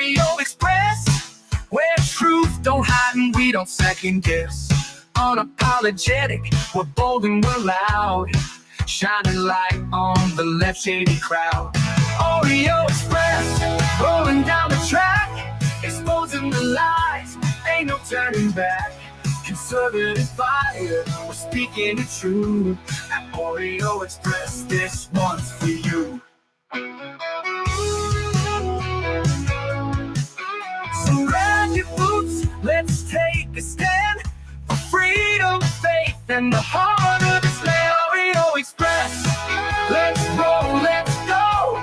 Oreo Express, where truth don't hide and we don't second guess. Unapologetic, we're bold and we're loud, shining light on the left shady crowd. Oreo Express, rolling down the track, exposing the lies, ain't no turning back. Conservative fire, we're speaking the truth. At Oreo Express, this one's for you. So grab your boots, let's take a stand for freedom, faith, and the heart of this land. Oreo Express, let's roll, let's go.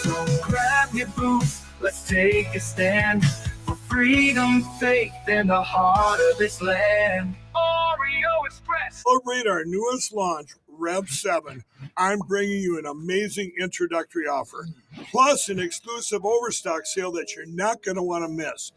So grab your boots, let's take a stand for freedom, faith, and the heart of this land. Oreo Express. Celebrate our newest launch, Rev 7. I'm bringing you an amazing introductory offer, plus an exclusive overstock sale that you're not going to want to miss.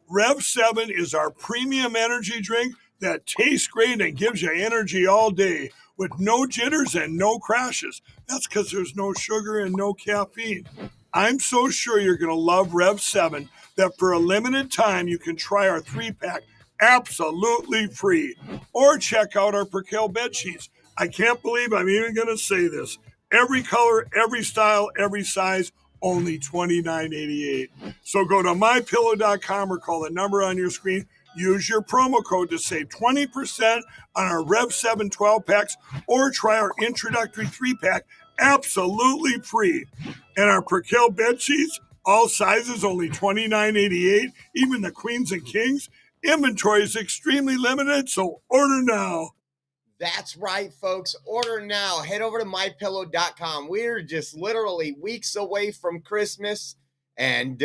Rev 7 is our premium energy drink that tastes great and gives you energy all day with no jitters and no crashes. That's because there's no sugar and no caffeine. I'm so sure you're going to love Rev 7 that for a limited time you can try our 3-pack absolutely free. Or check out our Percale bed sheets. I can't believe I'm even going to say this. Every color, every style, every size, only $29.88. So go to mypillow.com or call the number on your screen. Use your promo code to save 20% on our Rev 7 12-packs or try our introductory 3-pack absolutely free. And our Percale bed sheets, all sizes, only $29.88, even the queens and kings. Inventory is extremely limited, so order now. That's right, folks. Order now. Head over to mypillow.com. We're just literally weeks away from Christmas, and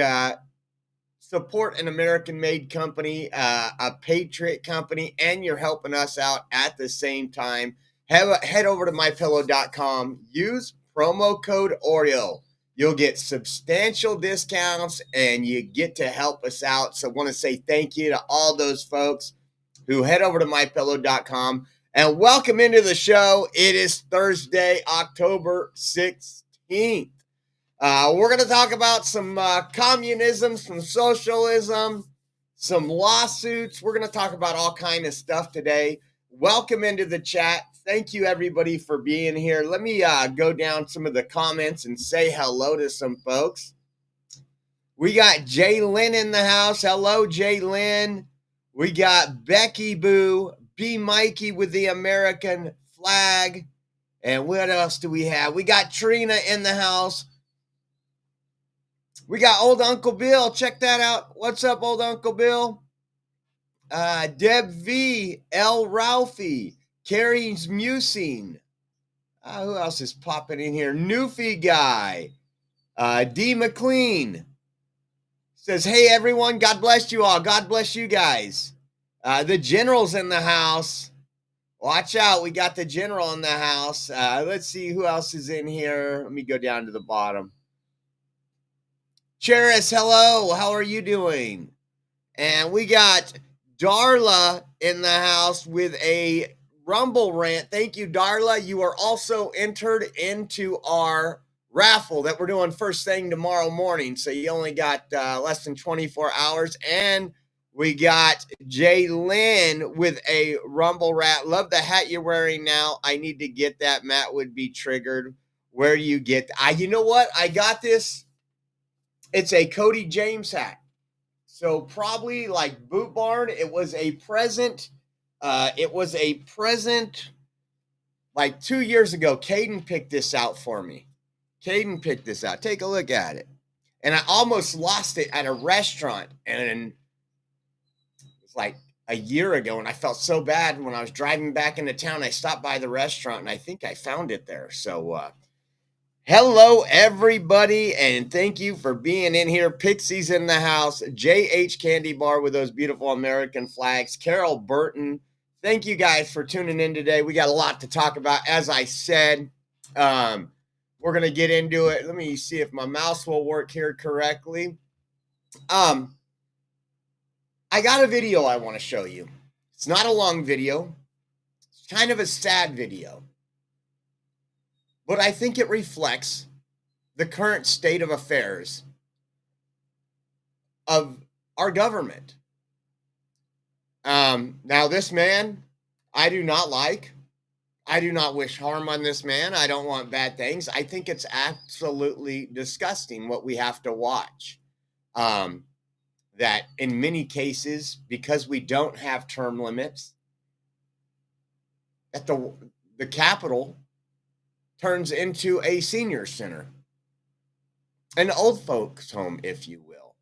support an American-made company, a patriot company, and you're helping us out at the same time. Head over to mypillow.com. Use promo code Oreo. You'll get substantial discounts, and you get to help us out. So I want to say thank you to all those folks who head over to mypillow.com. And welcome into the show. It is Thursday, October 16th. We're going to talk about some communism, some socialism, some lawsuits. We're going to talk about all kind of stuff today. Welcome into the chat. Thank you, everybody, for being here. Let me go down some of the comments and say hello to some folks. We got Jay Lynn in the house. Hello, Jay Lynn. We got Becky Boo, B. Mikey with the American flag. And what else do we have? We got Trina in the house. We got old Uncle Bill. Check that out. What's up, old Uncle Bill? Deb V, L. Ralphie, Carrie's Musing. Who else is popping in here? Newfie Guy. D. McLean says, hey, everyone. God bless you all. God bless you guys. The general's in the house. Watch out. We got the general in the house. Let's see who else is in here. Let me go down to the bottom. Cheris, hello. How are you doing? And we got Darla in the house with a Rumble rant. Thank you, Darla. You are also entered into our raffle that we're doing first thing tomorrow morning. So you only got less than 24 hours. And we got Jay Lynn with a Rumble rat. Love the hat you're wearing now. I need to get that. Matt would be triggered. Where do you get you know what? I got this. It's a Cody James hat. So probably like Boot Barn. It was a present. Like 2 years ago. Caden picked this out for me. Caden picked this out. Take a look at it. And I almost lost it at a restaurant. And it's like a year ago. And I felt so bad when I was driving back into town. I stopped by the restaurant and I think I found it there. So, hello, everybody, and thank you for being in here. Pixie's in the house. JH Candy Bar with those beautiful American flags. Carol Burton, thank you guys for tuning in today. We got a lot to talk about. As I said, we're going to get into it. Let me see if my mouse will work here correctly. I got a video I want to show you. It's not a long video. It's kind of a sad video. But I think it reflects the current state of affairs of our government. Now, this man, I do not like. I do not wish harm on this man. I don't want bad things. I think it's absolutely disgusting what we have to watch. That in many cases, because we don't have term limits, that the Capitol turns into a senior center, an old folks home, if you will.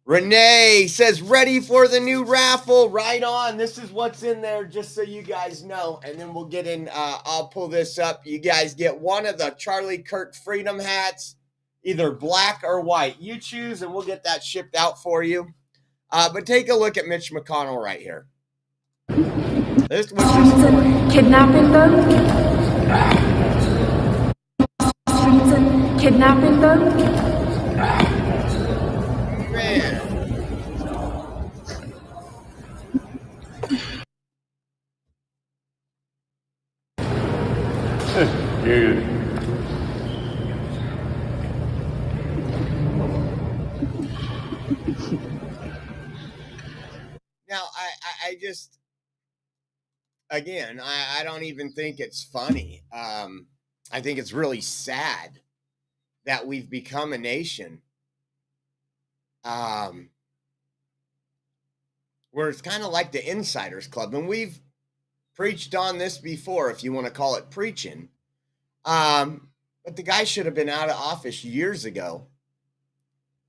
Renee says, ready for the new raffle. Right on. This is what's in there, just so you guys know. And then we'll get in. I'll pull this up. You guys get one of the Charlie Kirk Freedom hats, either black or white. You choose, and we'll get that shipped out for you. But take a look at Mitch McConnell right here. This was his story. Kidnapping them? Kidnapping them? Man. Now, I just, again, I don't even think it's funny. I think it's really sad that we've become a nation where it's kind of like the Insiders Club. And we've preached on this before, if you want to call it preaching. But the guy should have been out of office years ago.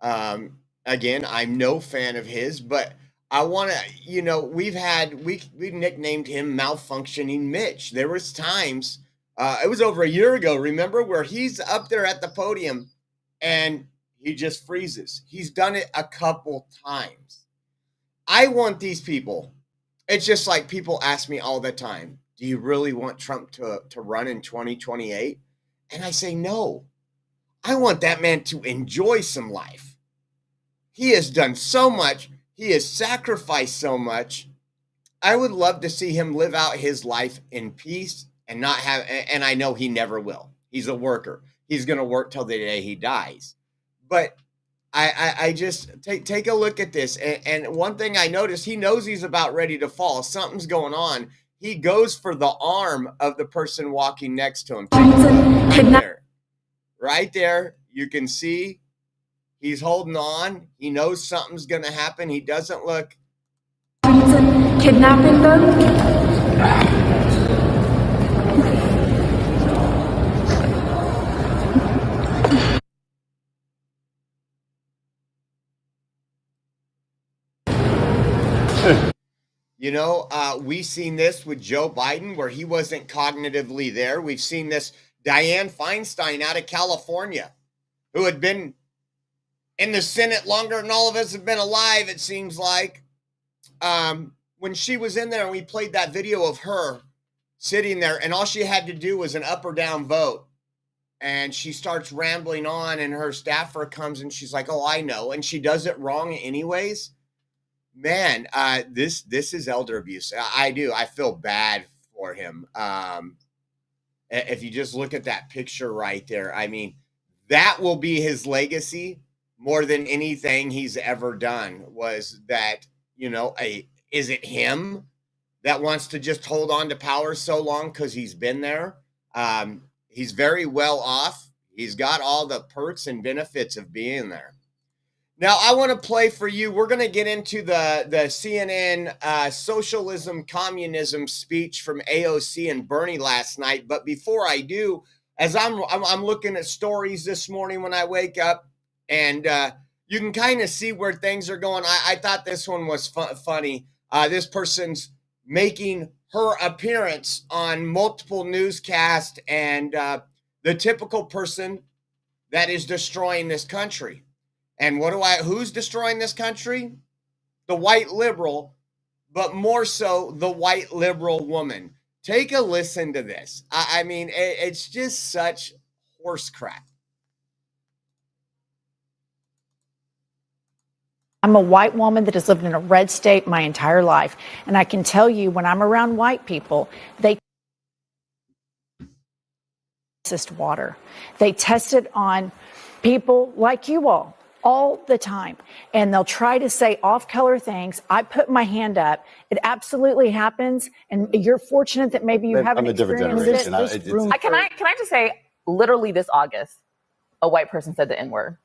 Again, I'm no fan of his, but I want to, we've nicknamed him Malfunctioning Mitch. There was times, it was over a year ago, remember, where he's up there at the podium and he just freezes. He's done it a couple times. I want these people. It's just like people ask me all the time, do you really want Trump to run in 2028? And I say, no. I want that man to enjoy some life. He has done so much. He has sacrificed so much. I would love to see him live out his life in peace and not have, and I know he never will. He's a worker. He's going to work till the day he dies. But I just take a look at this. And one thing I noticed, he knows he's about ready to fall. Something's going on. He goes for the arm of the person walking next to him. Right there. You can see he's holding on. He knows something's going to happen. He doesn't look. Kidnapping them? We've seen this with Joe Biden where he wasn't cognitively there. We've seen this Dianne Feinstein out of California, who had been in the Senate longer than all of us have been alive, it seems like. When she was in there and we played that video of her sitting there and all she had to do was an up or down vote. And she starts rambling on and her staffer comes and she's like, oh, I know. And she does it wrong anyways. Man, this is elder abuse. I do. I feel bad for him. If you just look at that picture right there, I mean, that will be his legacy more than anything he's ever done. Was that, is it him that wants to just hold on to power so long because he's been there? He's very well off. He's got all the perks and benefits of being there. Now, I want to play for you. We're going to get into the CNN socialism, communism speech from AOC and Bernie last night. But before I do, as I'm looking at stories this morning when I wake up, and you can kind of see where things are going. I thought this one was funny. This person's making her appearance on multiple newscasts, and the typical person that is destroying this country. And who's destroying this country? The white liberal, but more so the white liberal woman. Take a listen to this. I mean, it's just such horse crap. I'm a white woman that has lived in a red state my entire life. And I can tell you, when I'm around white people, they test water. They test it on people like you all the time. And they'll try to say off-color things. I put my hand up. It absolutely happens. And you're fortunate that maybe you haven't I'm a different experienced generation. this room. Can I just say, literally this August, a white person said the N-word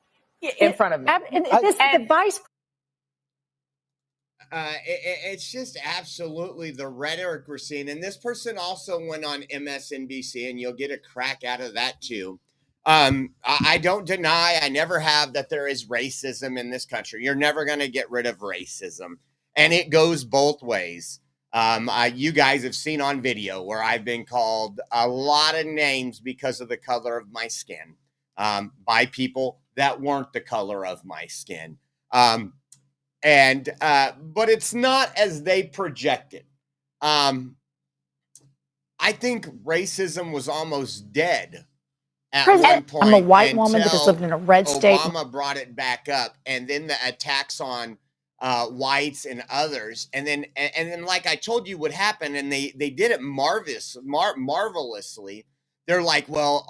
in front of me. And the vice it's just absolutely the rhetoric we're seeing. And this person also went on MSNBC, and you'll get a crack out of that too. I don't deny, I never have, that there is racism in this country. You're never going to get rid of racism. And it goes both ways. You guys have seen on video where I've been called a lot of names because of the color of my skin, by people that weren't the color of my skin. But it's not as they projected. I think racism was almost dead at one point. I'm a white woman that has lived in a red state. Obama brought it back up, and then the attacks on whites and others, and then like I told you what happened, and they did it marvelously. They're like, well,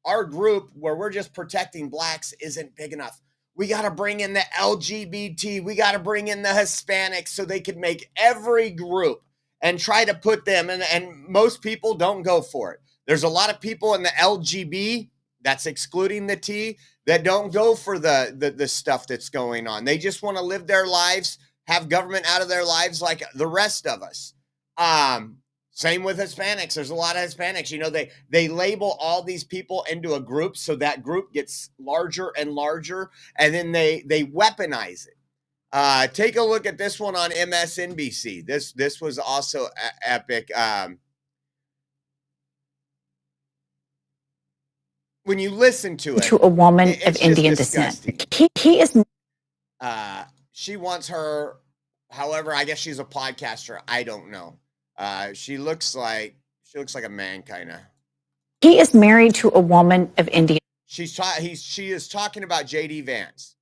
our group where we're just protecting blacks isn't big enough. We got to bring in the LGBT. We got to bring in the Hispanics so they could make every group and try to put them in. And most people don't go for it. There's a lot of people in the LGB, that's excluding the T, that don't go for the stuff that's going on. They just want to live their lives, have government out of their lives like the rest of us. Same with Hispanics. There's a lot of Hispanics. You know, they label all these people into a group, so that group gets larger and larger, and then they weaponize it. Take a look at this one on MSNBC. This was also epic. When you listen to it, to a woman of Indian descent. He is. She wants her. However, I guess she's a podcaster. I don't know. She looks like a man, kind of. He is married to a woman of Indian. She is talking about JD Vance.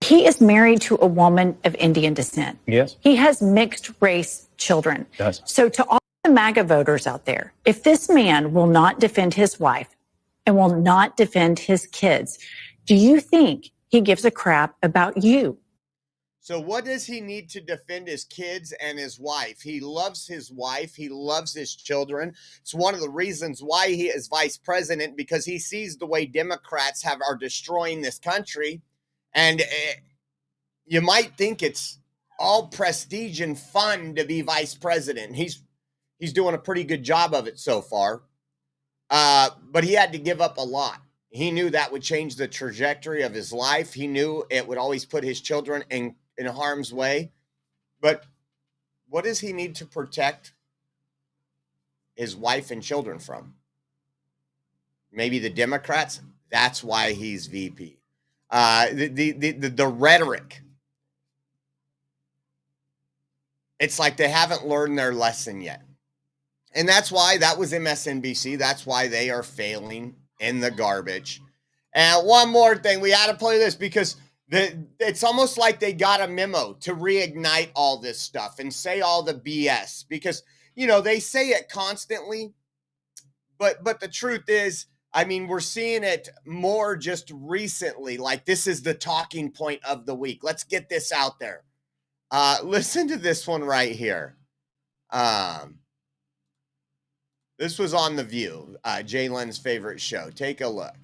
He is married to a woman of Indian descent. Yes. He has mixed race children. Yes. So to all the MAGA voters out there, if this man will not defend his wife and will not defend his kids, do you think he gives a crap about you? So what does he need to defend his kids and his wife? He loves his wife. He loves his children. It's one of the reasons why he is vice president, because he sees the way Democrats are destroying this country. And you might think it's all prestige and fun to be vice president. He's doing a pretty good job of it so far. But he had to give up a lot. He knew that would change the trajectory of his life. He knew it would always put his children in harm's way. But what does he need to protect his wife and children from? Maybe the Democrats? That's why he's VP. The rhetoric. It's like they haven't learned their lesson yet. And that's why that was MSNBC. That's why they are failing in the garbage. And one more thing, we had to play this because it's almost like they got a memo to reignite all this stuff and say all the BS, because, you know, they say it constantly, but the truth is, I mean, we're seeing it more just recently. Like, this is the talking point of the week. Let's get this out there. Listen to this one right here. This was on The View, Jalen's favorite show. Take a look.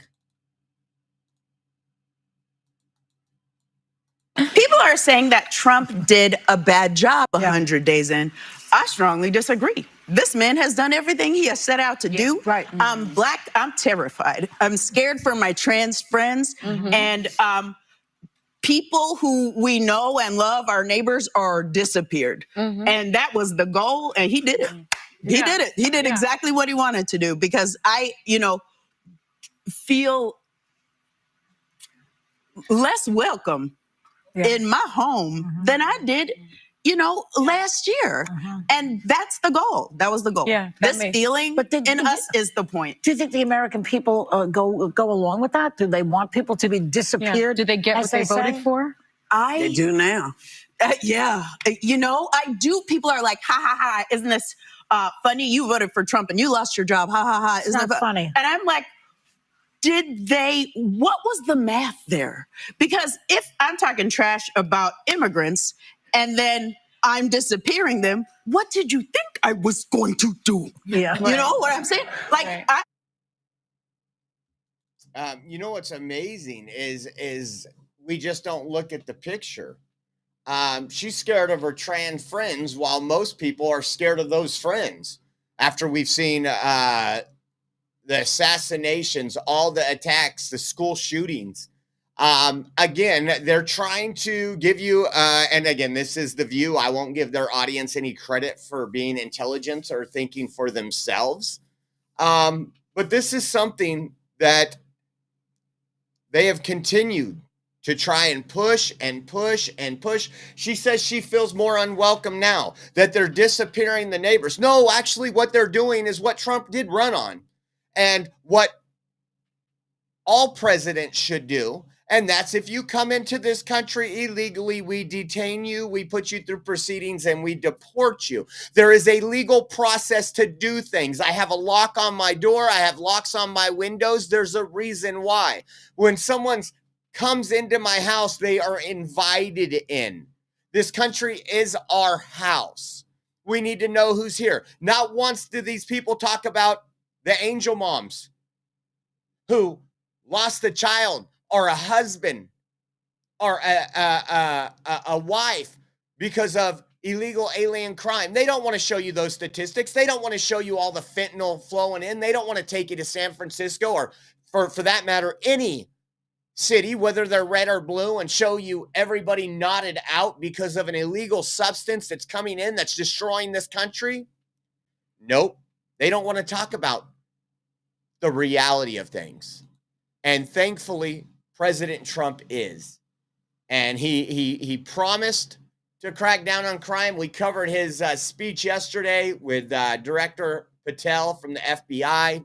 People are saying that Trump did a bad job 100 days in. I strongly disagree. This man has done everything he has set out to do. Right. I'm Black. I'm terrified. I'm scared for my trans friends. And people who we know and love, our neighbors, are disappeared. And that was the goal, and he did it. He did it. He did exactly what he wanted to do, because I, feel less welcome in my home than I did, last year. And that's the goal. That was the goal. Yeah, this feeling in us is the point. Do you think the American people go along with that? Do they want people to be disappeared? Do they get what they voted for? They do now. Yeah. You know, I do. People are like, ha, ha, ha. Isn't this funny? You voted for Trump and you lost your job. Ha, ha, ha. It's not funny. And I'm like, what was the math there? Because if I'm talking trash about immigrants and then I'm disappearing them, what did you think I was going to do? Yeah. You know what I'm saying? Like, right. You know what's amazing is we just don't look at the picture. She's scared of her trans friends while most people are scared of those friends. After we've seen the assassinations, all the attacks, the school shootings. Again, they're trying to give you, and again, this is the view. I won't give their audience any credit for being intelligent or thinking for themselves. But this is something that they have continued to try and push and push and push. She says she feels more unwelcome now that they're disappearing the neighbors. No, actually, what they're doing is what Trump did run on and what all presidents should do. And that's if you come into this country illegally, we detain you, we put you through proceedings, and we deport you. There is a legal process to do things. I have a lock on my door. I have locks on my windows. There's a reason why. When someone comes into my house, they are invited in. This country is our house. We need to know who's here. Not once do these people talk about the angel moms who lost a child or a husband or a wife because of illegal alien crime. They don't want to show you those statistics. They don't want to show you all the fentanyl flowing in. They don't want to take you to San Francisco or, for that matter, any city, whether they're red or blue, and show you everybody knotted out because of an illegal substance that's coming in that's destroying this country. Nope. They don't want to talk about the reality of things. And thankfully, President Trump is. And he promised to crack down on crime. We covered his speech yesterday with Director Patel from the FBI.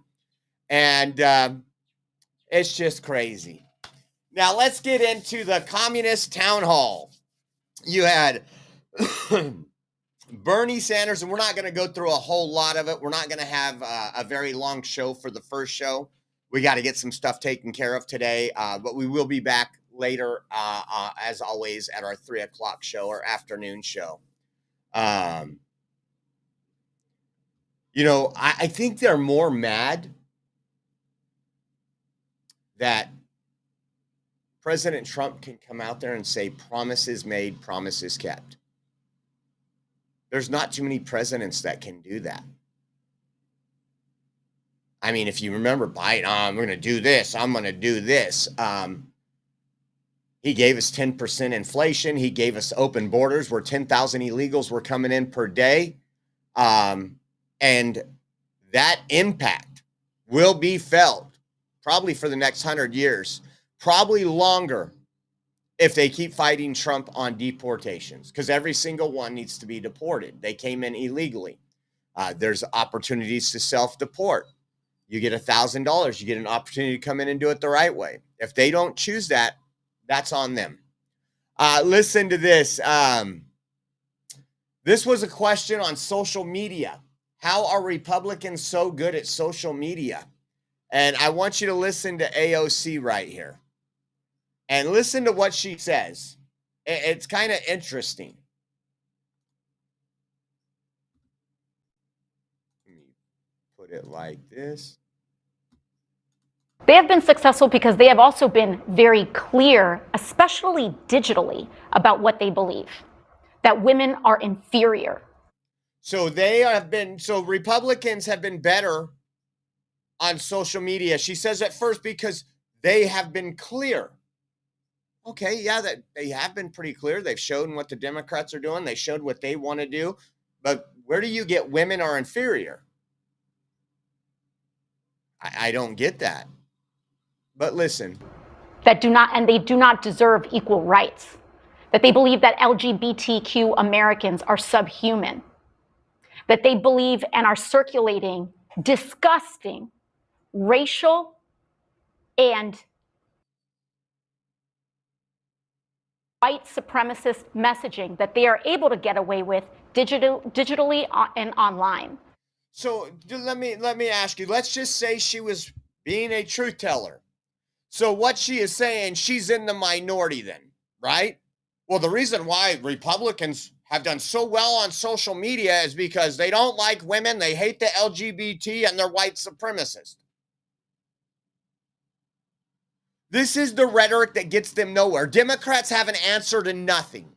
And it's just crazy. Now, let's get into the communist town hall. You had Bernie Sanders, and we're not going to go through a whole lot of it. We're not going to have a very long show for the first show. We got to get some stuff taken care of today, but we will be back later, as always, at our 3 o'clock show or afternoon show. You know, I think they're more mad that President Trump can come out there and say promises made, promises kept. There's not too many presidents that can do that. I mean, if you remember Biden, I'm going to do this, I'm going to do this. He gave us 10% inflation. He gave us open borders where 10,000 illegals were coming in per day. And that impact will be felt probably for the next 100 years, probably longer if they keep fighting Trump on deportations, because every single one needs to be deported. They came in illegally. There's opportunities to self-deport. You get $1,000. You get an opportunity to come in and do it the right way. If they don't choose that, that's on them. Listen to this. This was a question on social media. How are Republicans so good at social media? And I want you to listen to AOC right here. And listen to what she says. It's kind of interesting. Let me put it like this. They have been successful because they have also been very clear, especially digitally, about what they believe, that women are inferior. So Republicans have been better on social media. She says at first because they have been clear. Okay, yeah, that they have been pretty clear. They've shown what the Democrats are doing. They showed what they want to do. But where do you get women are inferior? I don't get that. But listen. They do not deserve equal rights. That they believe that LGBTQ Americans are subhuman. That they believe and are circulating disgusting racial and white supremacist messaging that they are able to get away with digitally and online. So let me ask you, let's just say she was being a truth teller. So what she is saying, she's in the minority then, right? Well, the reason why Republicans have done so well on social media is because they don't like women, they hate the LGBT, and they're white supremacists. This is the rhetoric that gets them nowhere. Democrats have an answer to nothing.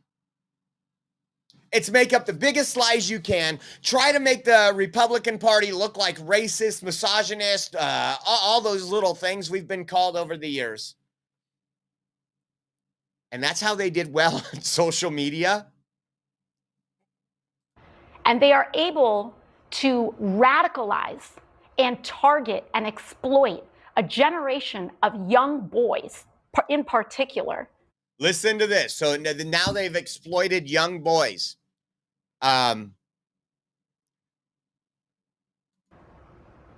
It's make up the biggest lies you can, try to make the Republican Party look like racist, misogynist, all those little things we've been called over the years. And that's how they did well on social media. And they are able to radicalize and target and exploit a generation of young boys in particular. Listen to this. So now they've exploited young boys.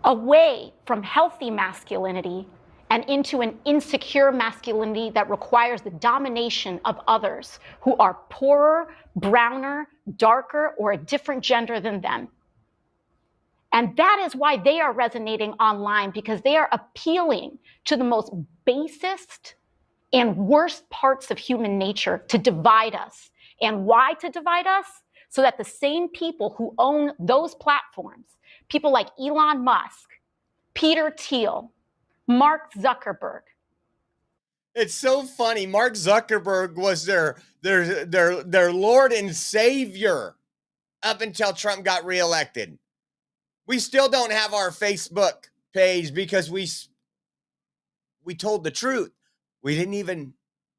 Away from healthy masculinity and into an insecure masculinity that requires the domination of others who are poorer, browner, darker, or a different gender than them. And that is why they are resonating online, because they are appealing to the most basest and worst parts of human nature to divide us. And why to divide us? So that the same people who own those platforms, people like Elon Musk, Peter Thiel, Mark Zuckerberg. It's so funny. Mark Zuckerberg was their Lord and Savior up until Trump got reelected. We still don't have our Facebook page because we told the truth. We didn't even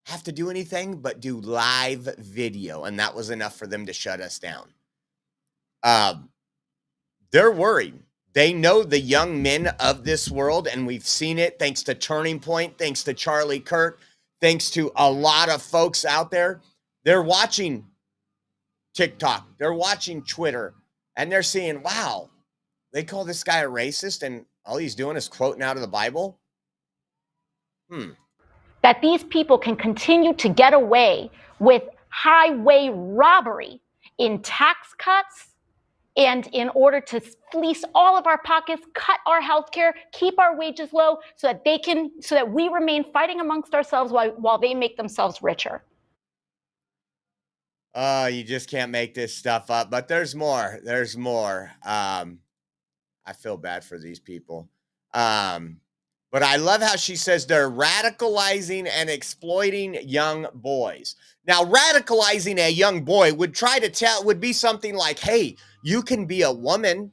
have to do anything but do live video, and that was enough for them to shut us down. They're worried. They know the young men of this world, and we've seen it thanks to Turning Point, thanks to Charlie Kirk, thanks to a lot of folks out there. They're watching TikTok, they're watching Twitter, and they're seeing, wow, they call this guy a racist, and all he's doing is quoting out of the Bible? That these people can continue to get away with highway robbery in tax cuts and in order to fleece all of our pockets, cut our health care, keep our wages low so that we remain fighting amongst ourselves while they make themselves richer. You just can't make this stuff up, but there's more. There's more. I feel bad for these people. But I love how she says they're radicalizing and exploiting young boys. Now, radicalizing a young boy would be something like, hey, you can be a woman.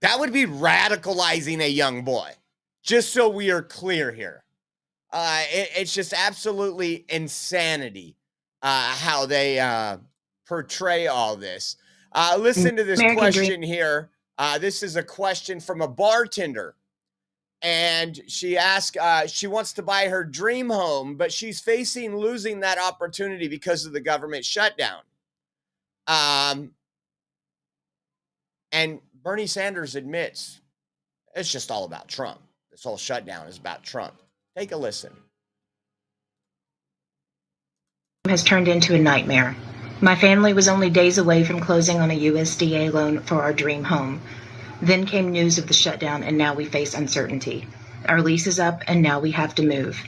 That would be radicalizing a young boy. Just so we are clear here. It's just absolutely insanity how they portray all this. Listen to this question here. This is a question from a bartender. And she asked, she wants to buy her dream home, but she's facing losing that opportunity because of the government shutdown. And Bernie Sanders admits it's just all about Trump. This whole shutdown is about Trump. Take a listen. Has turned into a nightmare. My family was only days away from closing on a USDA loan for our dream home. Then came news of the shutdown, and now we face uncertainty. Our lease is up, and now we have to move.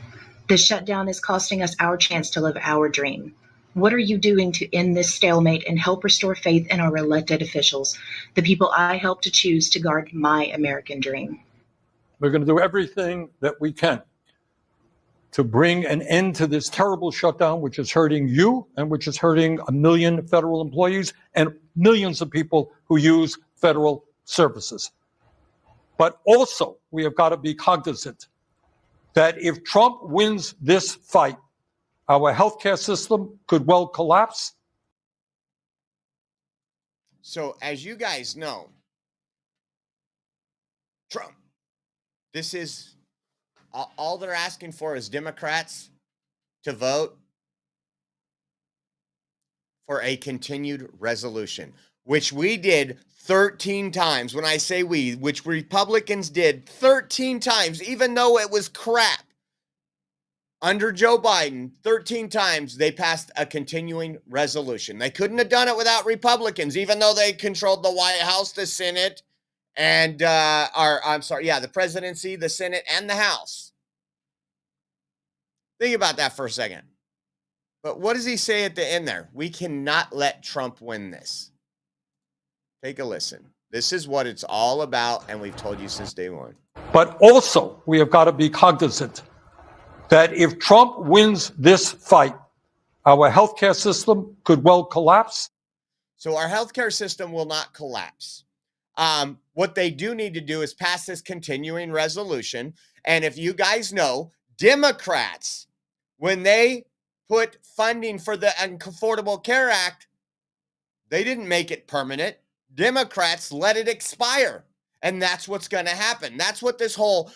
This shutdown is costing us our chance to live our dream. What are you doing to end this stalemate and help restore faith in our elected officials, the people I helped to choose to guard my American dream? We're going to do everything that we can to bring an end to this terrible shutdown, which is hurting you and which is hurting 1 million federal employees and millions of people who use federal services. But also, we have got to be cognizant that if Trump wins this fight, our healthcare system could well collapse. So, as you guys know, Trump, this is all they're asking for is Democrats to vote for a continued resolution, which we did 13 times. When I say we, which Republicans did 13 times, even though it was crap. under Joe Biden, 13 times they passed a continuing resolution. They couldn't have done it without Republicans, even though they controlled the White House, the Senate, and the presidency, the Senate, and the House. Think about that for a second. But what does he say at the end there? We cannot let Trump win this. Take a listen. This is what it's all about, and we've told you since day one. But also, we have got to be cognizant that if Trump wins this fight, our healthcare system could well collapse. So our healthcare system will not collapse. What they do need to do is pass this continuing resolution. And if you guys know, Democrats, when they put funding for the Affordable Care Act, they didn't make it permanent. Democrats let it expire. And that's what's going to happen. That's what this whole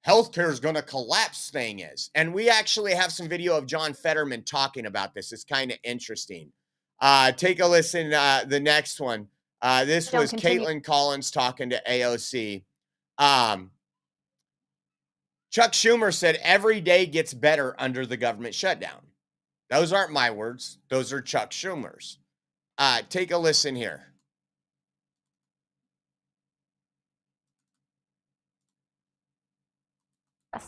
healthcare is going to collapse thing is. And we actually have some video of John Fetterman talking about this. It's kind of interesting. Take a listen. The next one. This was Caitlin Collins talking to AOC. Chuck Schumer said every day gets better under the government shutdown. Those aren't my words. Those are Chuck Schumer's. Take a listen here.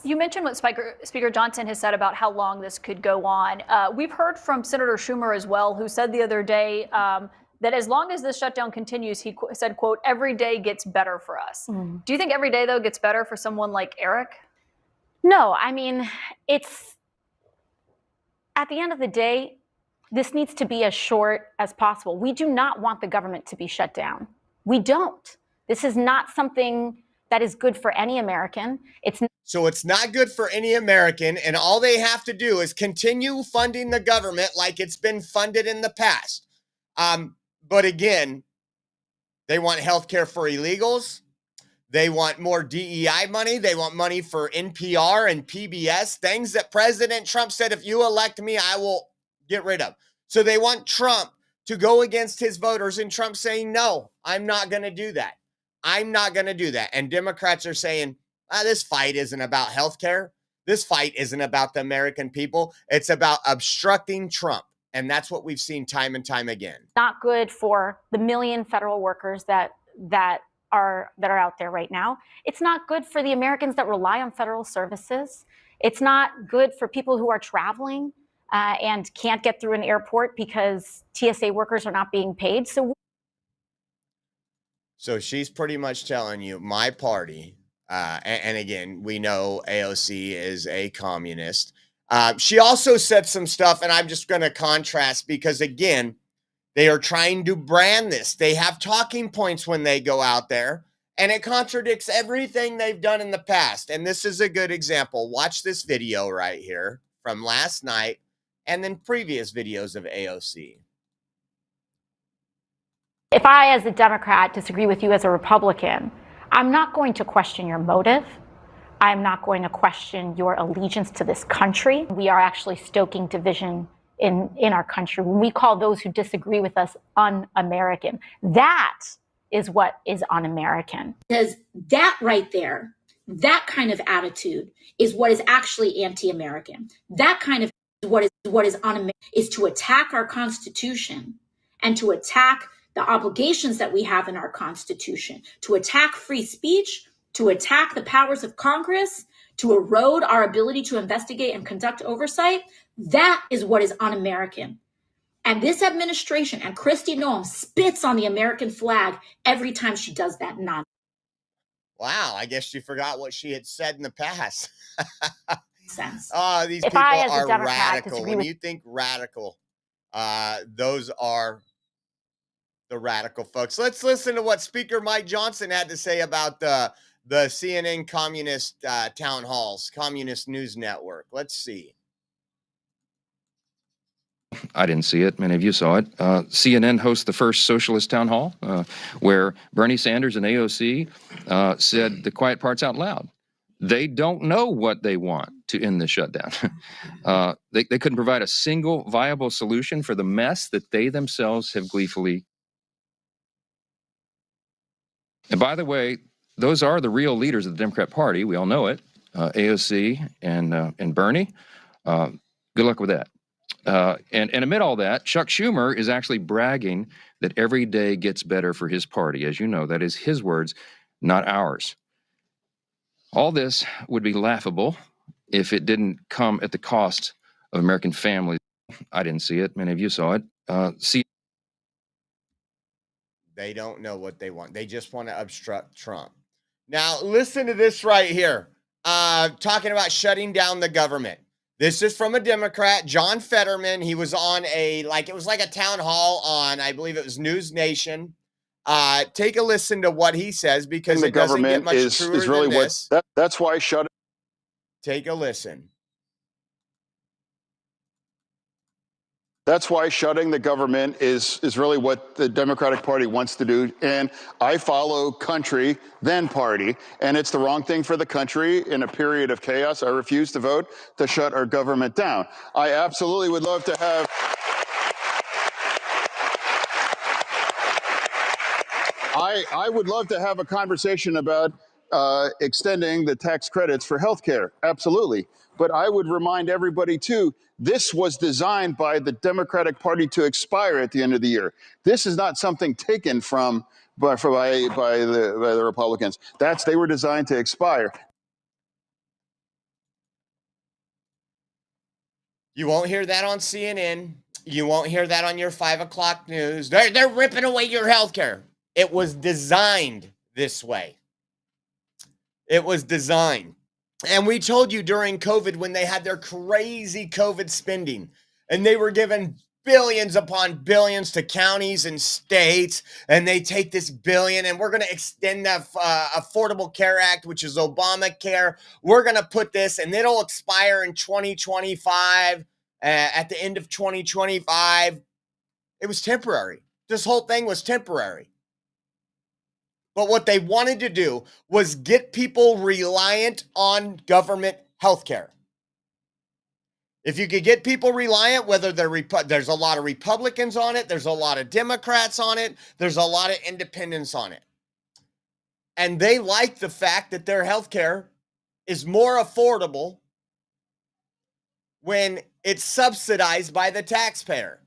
You mentioned what Speaker Johnson has said about how long this could go on. We've heard from Senator Schumer as well, who said the other day that as long as this shutdown continues, he said, quote, every day gets better for us. Do you think every day, though, gets better for someone like Eric? No, I mean, it's at the end of the day, this needs to be as short as possible. We do not want the government to be shut down. We don't. This is not something that is good for any American. So it's not good for any American, and all they have to do is continue funding the government like it's been funded in the past. But again, they want health care for illegals. They want more DEI money. They want money for NPR and PBS, things that President Trump said, if you elect me, I will get rid of. So they want Trump to go against his voters, and Trump saying, no, I'm not going to do that. I'm not going to do that. And Democrats are saying, this fight isn't about healthcare. This fight isn't about the American people. It's about obstructing Trump. And that's what we've seen time and time again. Not good for the million federal workers that are out there right now. It's not good for the Americans that rely on federal services. It's not good for people who are traveling and can't get through an airport because TSA workers are not being paid. So she's pretty much telling you, my party, and again, we know AOC is a communist. She also said some stuff, and I'm just going to contrast because, again, they are trying to brand this. They have talking points when they go out there, and it contradicts everything they've done in the past. And this is a good example. Watch this video right here from last night and then previous videos of AOC. If I, as a Democrat, disagree with you as a Republican, I'm not going to question your motive. I'm not going to question your allegiance to this country. We are actually stoking division in our country when we call those who disagree with us un-American. That is what is un-American. Because that right there, that kind of attitude is what is actually anti-American. That kind of what is un-American is to attack our Constitution and to attack the obligations that we have in our Constitution, to attack free speech, to attack the powers of Congress, to erode our ability to investigate and conduct oversight. That is what is un-American. And this administration and Kristi Noem spits on the American flag every time she does that nonsense. Wow, I guess she forgot what she had said in the past. Sense. Oh, these people are radical. When you think radical, those are the radical folks. Let's listen to what Speaker Mike Johnson had to say about the CNN communist town halls, communist news network. Let's see. I didn't see it. Many of you saw it. CNN hosts the first socialist town hall where Bernie Sanders and AOC said the quiet parts out loud. They don't know what they want to end the shutdown. They couldn't provide a single viable solution for the mess that they themselves have gleefully. And by the way, those are the real leaders of the Democrat Party. We all know it. AOC and Bernie. Good luck with that. And amid all that, Chuck Schumer is actually bragging that every day gets better for his party. As you know, that is his words, not ours. All this would be laughable if it didn't come at the cost of American families. I didn't see it. Many of you saw it. They don't know what they want. They just want to obstruct Trump. Now, listen to this right here. Talking about shutting down the government. This is from a Democrat, John Fetterman. He was on it was like a town hall on, I believe it was News Nation. Take a listen to what he says, because it doesn't get much truer is really than this. That's why shutting. Take a listen. That's why shutting the government is really what the Democratic Party wants to do. And I follow country, then party. And it's the wrong thing for the country in a period of chaos. I refuse to vote to shut our government down. I absolutely would love to have. I would love to have a conversation about extending the tax credits for healthcare. Absolutely. But I would remind everybody, too, this was designed by the Democratic Party to expire at the end of the year. This is not something taken from by the Republicans. They were designed to expire. You won't hear that on CNN. You won't hear that on your 5 o'clock news. They're ripping away your health care. It was designed this way. It was designed. And we told you during COVID, when they had their crazy COVID spending, and they were given billions upon billions to counties and states, and they take this billion, and we're going to extend the Affordable Care Act, which is Obamacare. We're going to put this, and it'll expire in 2025, at the end of 2025. It was temporary. This whole thing was temporary. But what they wanted to do was get people reliant on government health care. If you could get people reliant, whether there's a lot of Republicans on it, there's a lot of Democrats on it, there's a lot of independents on it. And they like the fact that their health care is more affordable when it's subsidized by the taxpayer.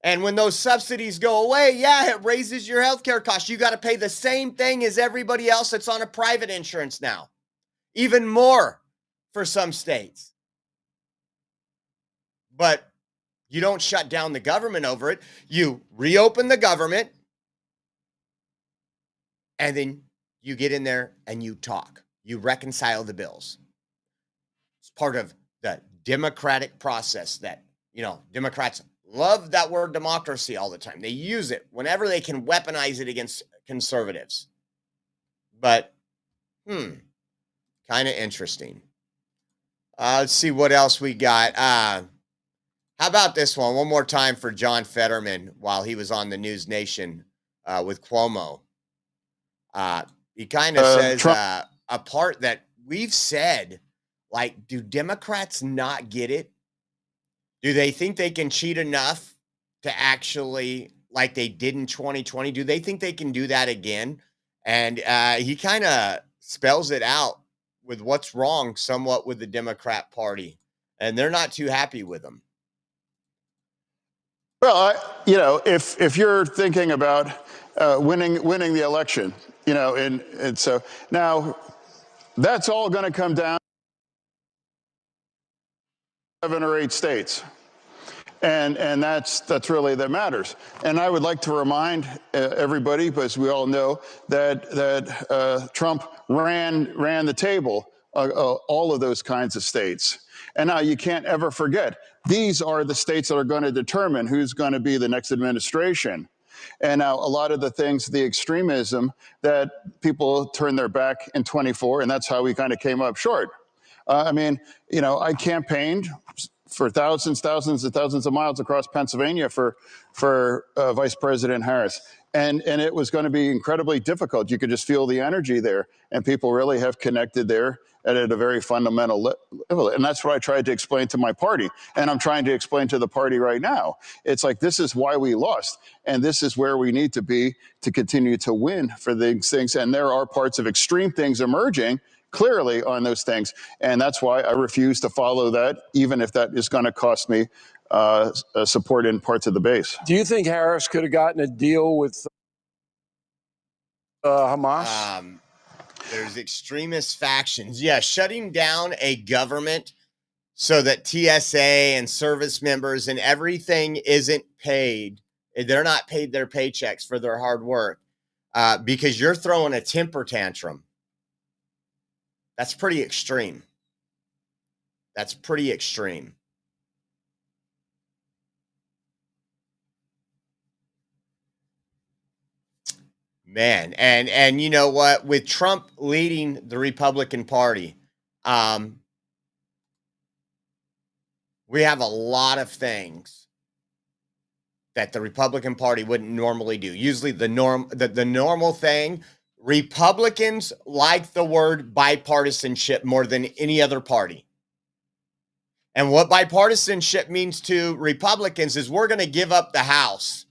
And when those subsidies go away, yeah, it raises your healthcare costs. You got to pay the same thing as everybody else that's on a private insurance now. Even more for some states. But you don't shut down the government over it. You reopen the government, and then you get in there and you talk. You reconcile the bills. It's part of the democratic process that, Democrats love that word democracy all the time. They use it whenever they can weaponize it against conservatives. But, kind of interesting. Let's see what else we got. How about this one? One more time for John Fetterman while he was on the News Nation with Cuomo. He kind of says a part that we've said, do Democrats not get it? Do they think they can cheat enough to actually, like they did in 2020, do they think they can do that again? And he kind of spells it out with what's wrong somewhat with the Democrat Party. And they're not too happy with them. Well, if you're thinking about winning the election, and so now that's all going to come down to 7 or 8 states. And that's really that matters. And I would like to remind everybody, because we all know that Trump ran the table, all of those kinds of states. And now you can't ever forget, these are the states that are going to determine who's going to be the next administration. And now a lot of the things, the extremism that people turned their back in 24, and that's how we kind of came up short. I campaigned for thousands of miles across Pennsylvania for Vice President Harris. And it was going to be incredibly difficult. You could just feel the energy there. And people really have connected there at a very fundamental level. And that's what I tried to explain to my party. And I'm trying to explain to the party right now. It's like, this is why we lost. And this is where we need to be to continue to win for these things. And there are parts of extreme things emerging clearly on those things. And that's why I refuse to follow that, even if that is going to cost me support in parts of the base. Do you think Harris could have gotten a deal with Hamas? There's extremist factions. Yeah, shutting down a government so that TSA and service members and everything isn't paid. They're not paid their paychecks for their hard work because you're throwing a temper tantrum. That's pretty extreme. That's pretty extreme. Man, and you know what? With Trump leading the Republican Party, we have a lot of things that the Republican Party wouldn't normally do. Usually the normal thing, Republicans like the word bipartisanship more than any other party. And what bipartisanship means to Republicans is we're going to give up the House.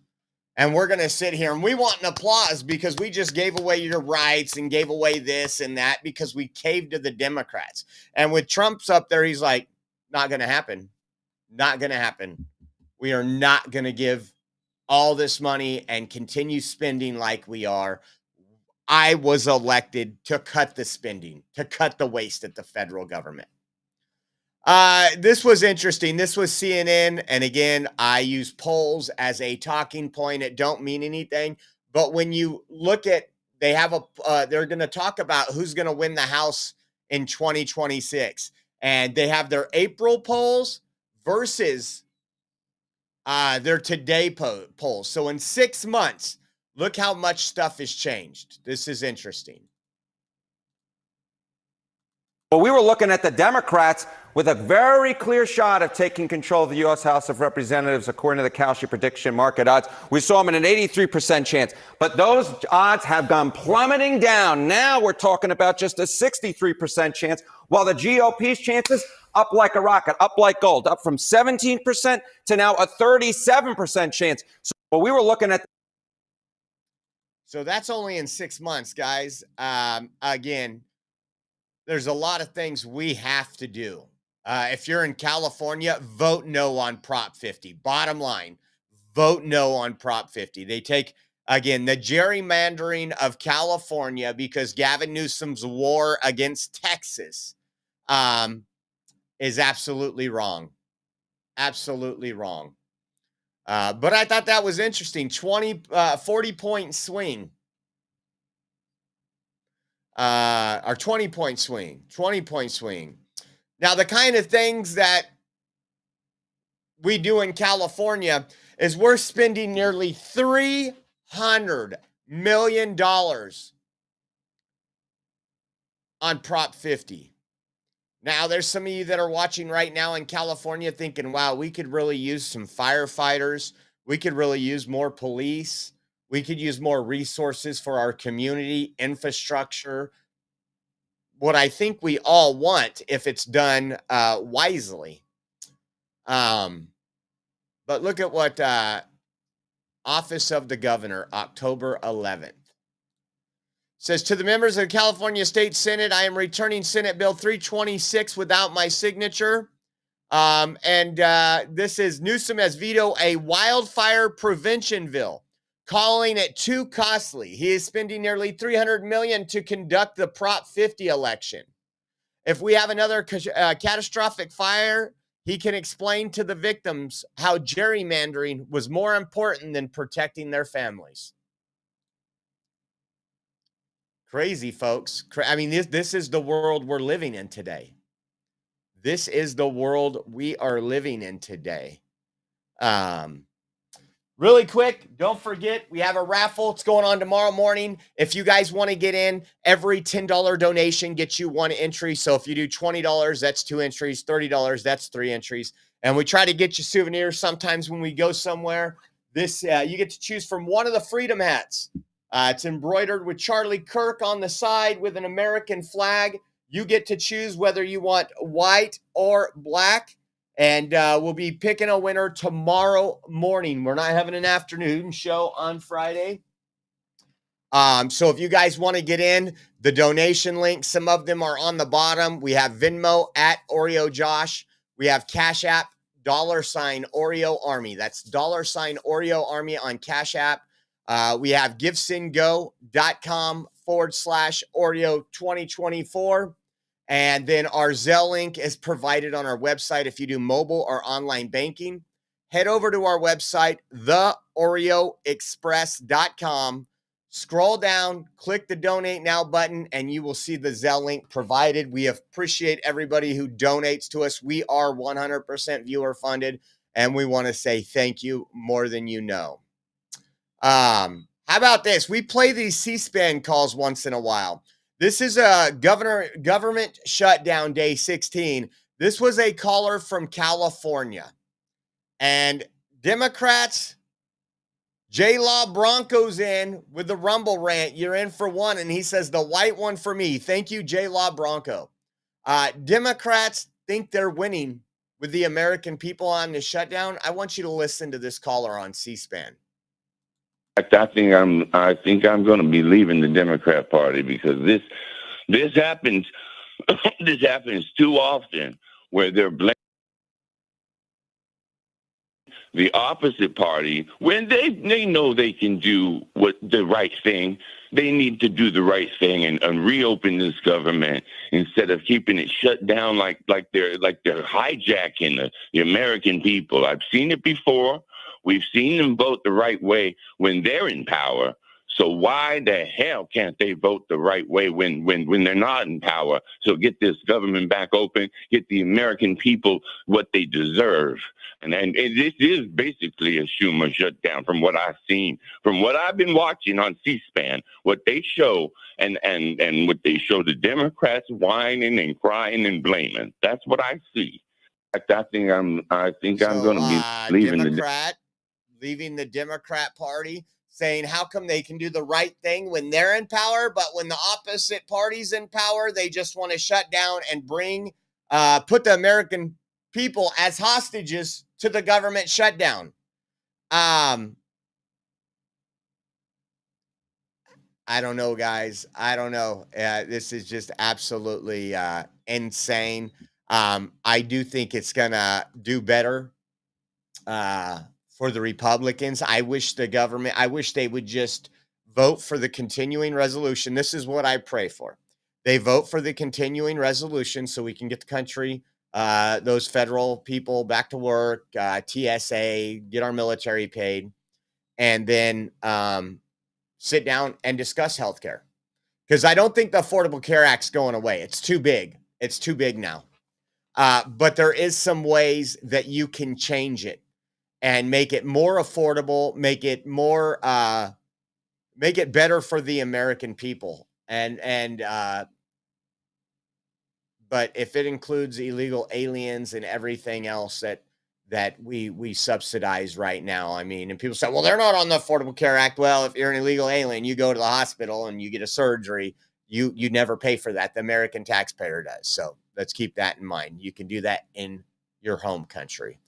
And we're going to sit here and we want an applause because we just gave away your rights and gave away this and that because we caved to the Democrats. And with Trump's up there, he's like, not going to happen. Not going to happen. We are not going to give all this money and continue spending like we are. I was elected to cut the spending, to cut the waste at the federal government. This was interesting. This was CNN. And again, I use polls as a talking point. It don't mean anything. But when you look at, they're going to talk about who's going to win the House in 2026. And they have their April polls versus their today polls. So in 6 months, look how much stuff has changed. This is interesting. Well, we were looking at the Democrats with a very clear shot of taking control of the U.S. House of Representatives, according to the Kalshi prediction market odds. We saw them in an 83% chance. But those odds have gone plummeting down. Now we're talking about just a 63% chance, while the GOP's chances up like a rocket, up like gold, up from 17% to now a 37% chance. So we were looking at. So that's only in 6 months, guys. Again, there's a lot of things we have to do. If you're in California, vote no on Prop 50. Bottom line, vote no on Prop 50. They take, again, the gerrymandering of California because Gavin Newsom's war against Texas is absolutely wrong. Absolutely wrong. But I thought that was interesting. 40-point swing. Or 20-point swing. 20-point swing. Now, the kind of things that we do in California is we're spending nearly $300 million on Prop 50. Now, there's some of you that are watching right now in California thinking, wow, we could really use some firefighters. We could really use more police. We could use more resources for our community infrastructure. What I think we all want if it's done wisely. But look at what Office of the Governor, October 11th. Says, to the members of the California State Senate, I am returning Senate Bill 326 without my signature. This is Newsom has vetoed a wildfire prevention bill, calling it too costly. He is spending nearly $300 million to conduct the Prop 50 election. If we have another catastrophic fire, he can explain to the victims how gerrymandering was more important than protecting their families. Crazy, folks. I mean, this is the world we're living in today. This is the world we are living in today. Really quick, don't forget, we have a raffle. It's going on tomorrow morning. If you guys want to get in, every $10 donation gets you one entry. So if you do $20, that's 2 entries. $30, that's 3 entries. And we try to get you souvenirs sometimes when we go somewhere. This you get to choose from one of the Freedom hats. It's embroidered with Charlie Kirk on the side with an American flag. You get to choose whether you want white or black. And we'll be picking a winner tomorrow morning. We're not having an afternoon show on Friday. So if you guys want to get in, the donation links, some of them are on the bottom. We have Venmo at Oreo Josh. We have Cash App, $Oreo Army. That's $Oreo Army on Cash App. We have givesendgo.com/Oreo 2024. And then our Zelle link is provided on our website if you do mobile or online banking. Head over to our website, theoreoexpress.com. Scroll down, click the donate now button, and you will see the Zelle link provided. We appreciate everybody who donates to us. We are 100% viewer funded, and we want to say thank you more than you know. How about this? We play these C-SPAN calls once in a while. This is a government shutdown day 16. This was a caller from California. And Democrats, J-Law Bronco's in with the Rumble rant. You're in for one. And he says, the white one for me. Thank you, J-Law Bronco. Democrats think they're winning with the American people on the shutdown. I want you to listen to this caller on C-SPAN. I think I'm going to be leaving the Democrat Party because this happens. This happens too often where they're blaming the opposite party when they know they can do what the right thing. They need to do the right thing and reopen this government instead of keeping it shut down like they're hijacking the American people. I've seen it before. We've seen them vote the right way when they're in power. So why the hell can't they vote the right way when they're not in power? So get this government back open, get the American people what they deserve. And this is basically a Schumer shutdown from what I've seen, from what I've been watching on C-SPAN, what they show and what they show the Democrats whining and crying and blaming. That's what I see. I think I'm going to be leaving the Democrat Party, saying how come they can do the right thing when they're in power, but when the opposite party's in power, they just want to shut down and put the American people as hostages to the government shutdown. I don't know, guys. I don't know. This is just absolutely insane. I do think it's going to do better for the Republicans. I wish they would just vote for the continuing resolution. This is what I pray for. They vote for the continuing resolution so we can get the country, those federal people back to work, TSA, get our military paid, and then sit down and discuss healthcare. Because I don't think the Affordable Care Act's going away. It's too big. It's too big now. But there is some ways that you can change it and make it more affordable, make it better for the American people. But if it includes illegal aliens and everything else that we subsidize right now, I mean, and people say, well, they're not on the Affordable Care Act. Well, if you're an illegal alien, you go to the hospital and you get a surgery, you never pay for that. The American taxpayer does. So let's keep that in mind. You can do that in your home country.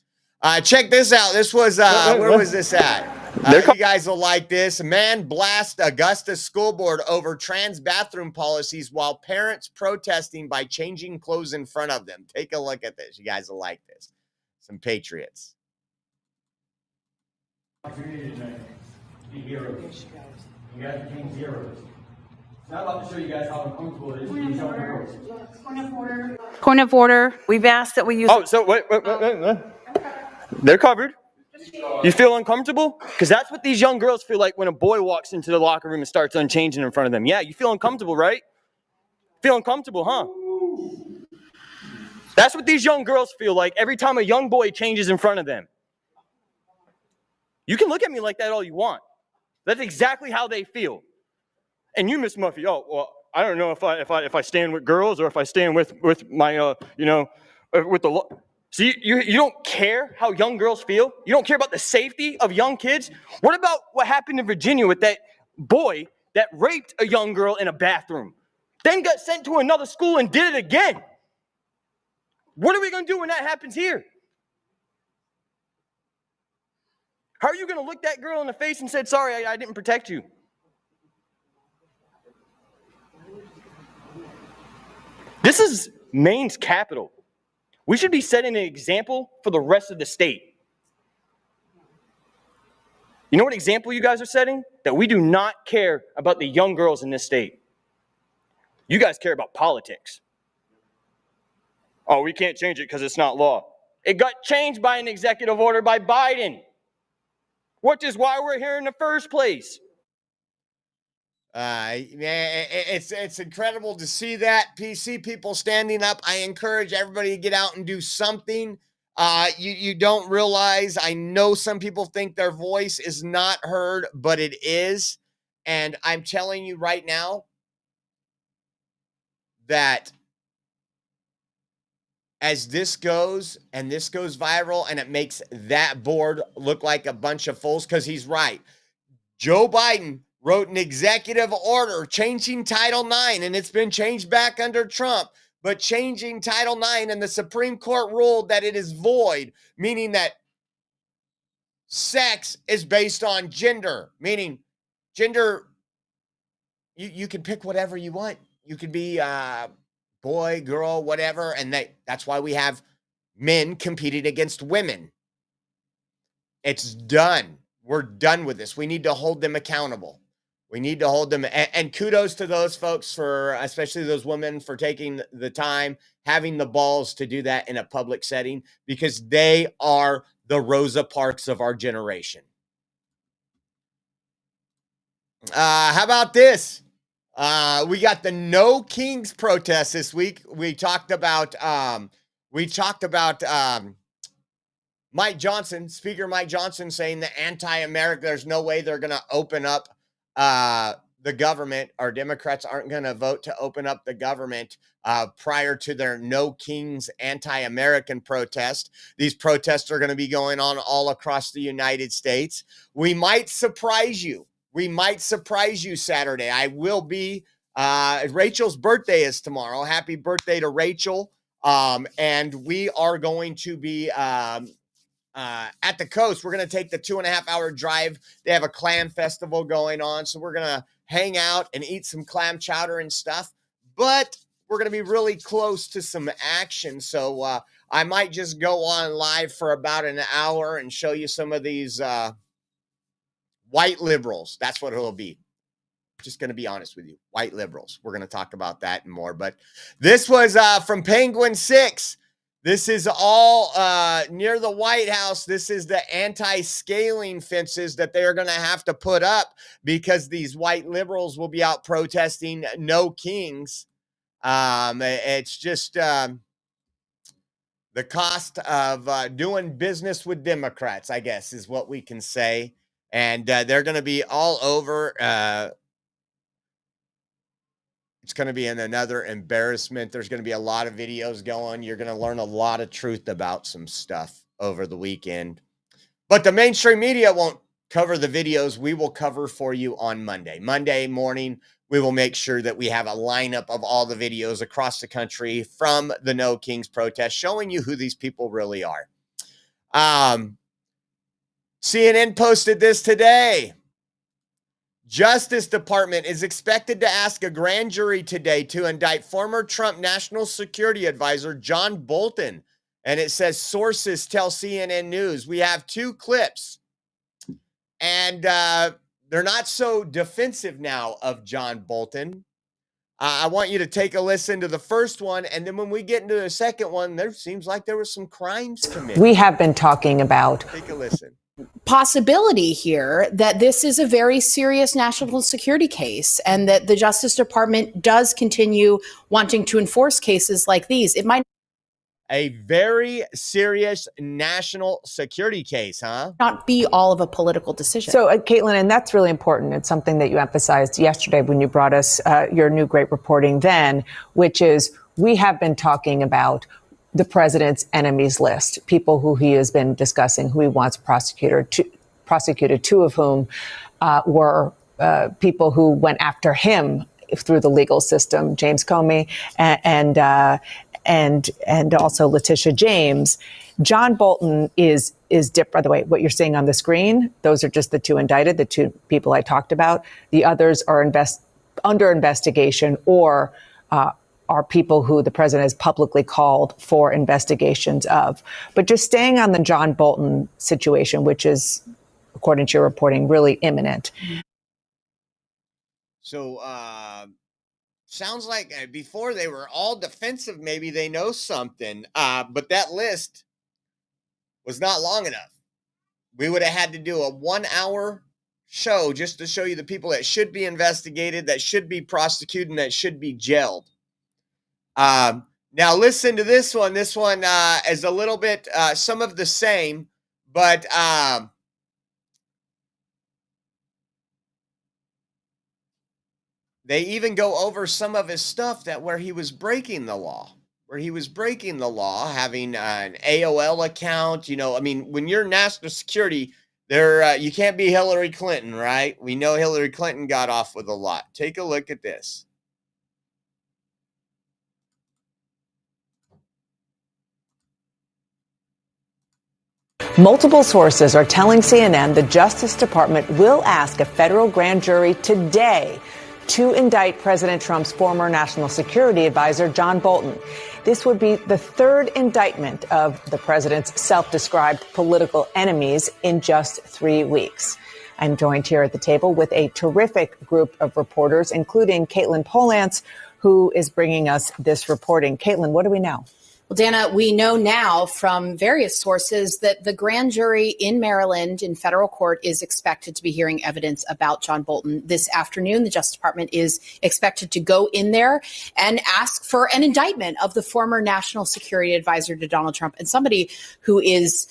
Check this out. This was, where was this at? You guys will like this. A man blasts Augusta School Board over trans bathroom policies while parents protesting by changing clothes in front of them. Take a look at this. You guys will like this. Some patriots. Be heroes. You guys became heroes. Now I'm about to show you guys how uncomfortable it is to be young girls. Point of order. We've asked that we use. Oh, so wait. They're covered. You feel uncomfortable? Because that's what these young girls feel like when a boy walks into the locker room and starts unchanging in front of them. Yeah, you feel uncomfortable, right? Feel uncomfortable, huh? That's what these young girls feel like every time a young boy changes in front of them. You can look at me like that all you want. That's exactly how they feel. And you, Miss Muffy, oh, well, I don't know if I stand with girls or if I stand with my, with the. So you don't care how young girls feel? You don't care about the safety of young kids? What about what happened in Virginia with that boy that raped a young girl in a bathroom, then got sent to another school and did it again? What are we going to do when that happens here? How are you going to look that girl in the face and say, sorry, I didn't protect you? This is Maine's capital. We should be setting an example for the rest of the state. You know what example you guys are setting? That we do not care about the young girls in this state. You guys care about politics. Oh, we can't change it because it's not law. It got changed by an executive order by Biden, which is why we're here in the first place. It's incredible to see that. See people standing up. I encourage everybody to get out and do something. You don't realize, I know some people think their voice is not heard, but it is. And I'm telling you right now that as this goes and this goes viral and it makes that board look like a bunch of fools, because he's right. Joe Biden wrote an executive order changing Title IX, and it's been changed back under Trump, but changing Title IX, and the Supreme Court ruled that it is void, meaning that sex is based on gender, meaning gender, you can pick whatever you want. You could be boy, girl, whatever, and that's why we have men competing against women. It's done. We're done with this. We need to hold them accountable. We need to hold them, and kudos to those folks, for especially those women, for taking the time, having the balls to do that in a public setting, because they are the Rosa Parks of our generation. How about this? We got the No Kings protest this week. We talked about Mike Johnson, Speaker Mike Johnson, saying that anti-American, there's no way they're going to open up the government, or Democrats aren't going to vote to open up the government prior to their No Kings anti-American protest. These protests are going to be going on all across the United States. We might surprise you. We might surprise you Saturday. I will be, Rachel's birthday is tomorrow. Happy birthday to Rachel. And we are going to be at the coast. We're going to take the 2.5-hour drive. They have a clam festival going on, so we're going to hang out and eat some clam chowder and stuff. But we're going to be really close to some action, so I might just go on live for about an hour and show you some of these white liberals. That's what it'll be. Just going to be honest with you. White liberals. We're going to talk about that and more. But this was from Penguin 6. This is all near the White House. This is the anti-scaling fences that they're going to have to put up because these white liberals will be out protesting No Kings. It's just the cost of doing business with Democrats, I guess, is what we can say. And they're going to be all over. It's going to be another embarrassment. There's going to be a lot of videos going. You're going to learn a lot of truth about some stuff over the weekend. But the mainstream media won't cover the videos. We will cover for you on Monday. Monday morning, we will make sure that we have a lineup of all the videos across the country from the No Kings protest, showing you who these people really are. CNN posted this today. Justice Department is expected to ask a grand jury today to indict former Trump National Security Advisor John Bolton. And it says sources tell CNN News. We have 2 clips. And they're not so defensive now of John Bolton. I want you to take a listen to the first one. And then when we get into the second one, there seems like there were some crimes committed. We have been talking about. Take a listen. Possibility here that this is a very serious national security case and that the Justice Department does continue wanting to enforce cases like these. It might a very serious national security case, huh? Not be all of a political decision. So, Caitlin, and that's really important. It's something that you emphasized yesterday when you brought us your new great reporting then, which is we have been talking about the president's enemies list, people who he has been discussing, who he wants prosecuted, 2 of whom were people who went after him through the legal system, James Comey and also Letitia James. John Bolton is by the way, what you're seeing on the screen, those are just the 2 indicted, the 2 people I talked about. The others are under investigation or are people who the president has publicly called for investigations of. But just staying on the John Bolton situation, which is, according to your reporting, really imminent. So, sounds like before they were all defensive. Maybe they know something. But that list was not long enough. We would have had to do a 1-hour show just to show you the people that should be investigated, that should be prosecuted, and that should be jailed. Now listen to this one. This one is a little bit some of the same, but they even go over some of his stuff that where he was breaking the law, having an AOL account. You know, I mean, when you're national security, there you can't be Hillary Clinton, right? We know Hillary Clinton got off with a lot. Take a look at this. Multiple sources are telling CNN the Justice Department will ask a federal grand jury today to indict President Trump's former national security advisor, John Bolton. This would be the third indictment of the president's self-described political enemies in just 3 weeks. I'm joined here at the table with a terrific group of reporters, including Caitlin Polance, who is bringing us this reporting. Caitlin, what do we know? Well, Dana, we know now from various sources that the grand jury in Maryland in federal court is expected to be hearing evidence about John Bolton this afternoon. The Justice Department is expected to go in there and ask for an indictment of the former national security advisor to Donald Trump and somebody who is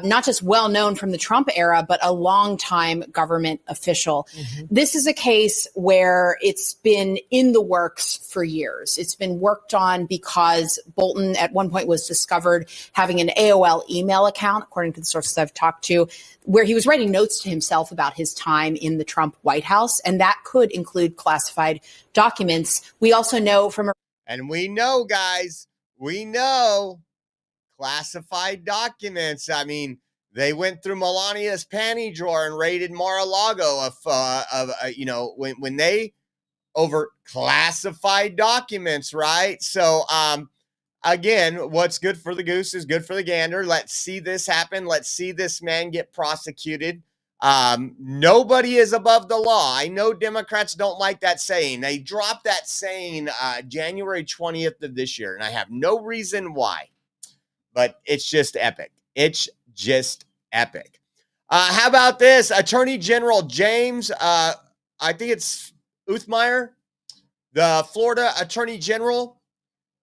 not just well known from the Trump era, but a longtime government official. This is a case where it's been in the works for years. It's been worked on because Bolton at one point was discovered having an AOL email account, according to the sources I've talked to, where he was writing notes to himself about his time in the Trump White House. And that could include classified documents. We also know from And we know, guys, classified documents. I mean, they went through Melania's panty drawer and raided Mar-a-Lago when they over classified documents, right? So, again, what's good for the goose is good for the gander. Let's see this happen. Let's see this man get prosecuted. Nobody is above the law. I know Democrats don't like that saying. They dropped that saying January 20th of this year, and I have no reason why. But it's just epic. It's just epic. How about this? Attorney General James, I think it's Uthmeyer, the Florida Attorney General,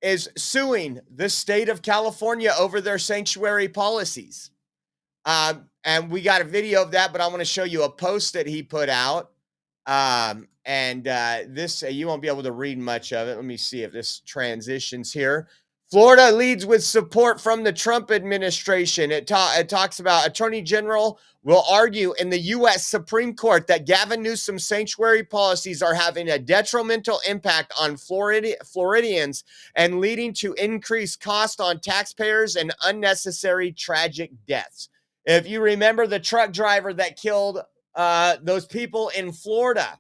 is suing the state of California over their sanctuary policies. And we got a video of that, but I want to show you a post that he put out. This, you won't be able to read much of it. Let me see if this transitions here. Florida leads with support from the Trump administration. It talks about Attorney General will argue in the U.S. Supreme Court that Gavin Newsom's sanctuary policies are having a detrimental impact on Floridians and leading to increased cost on taxpayers and unnecessary tragic deaths. If you remember the truck driver that killed those people in Florida,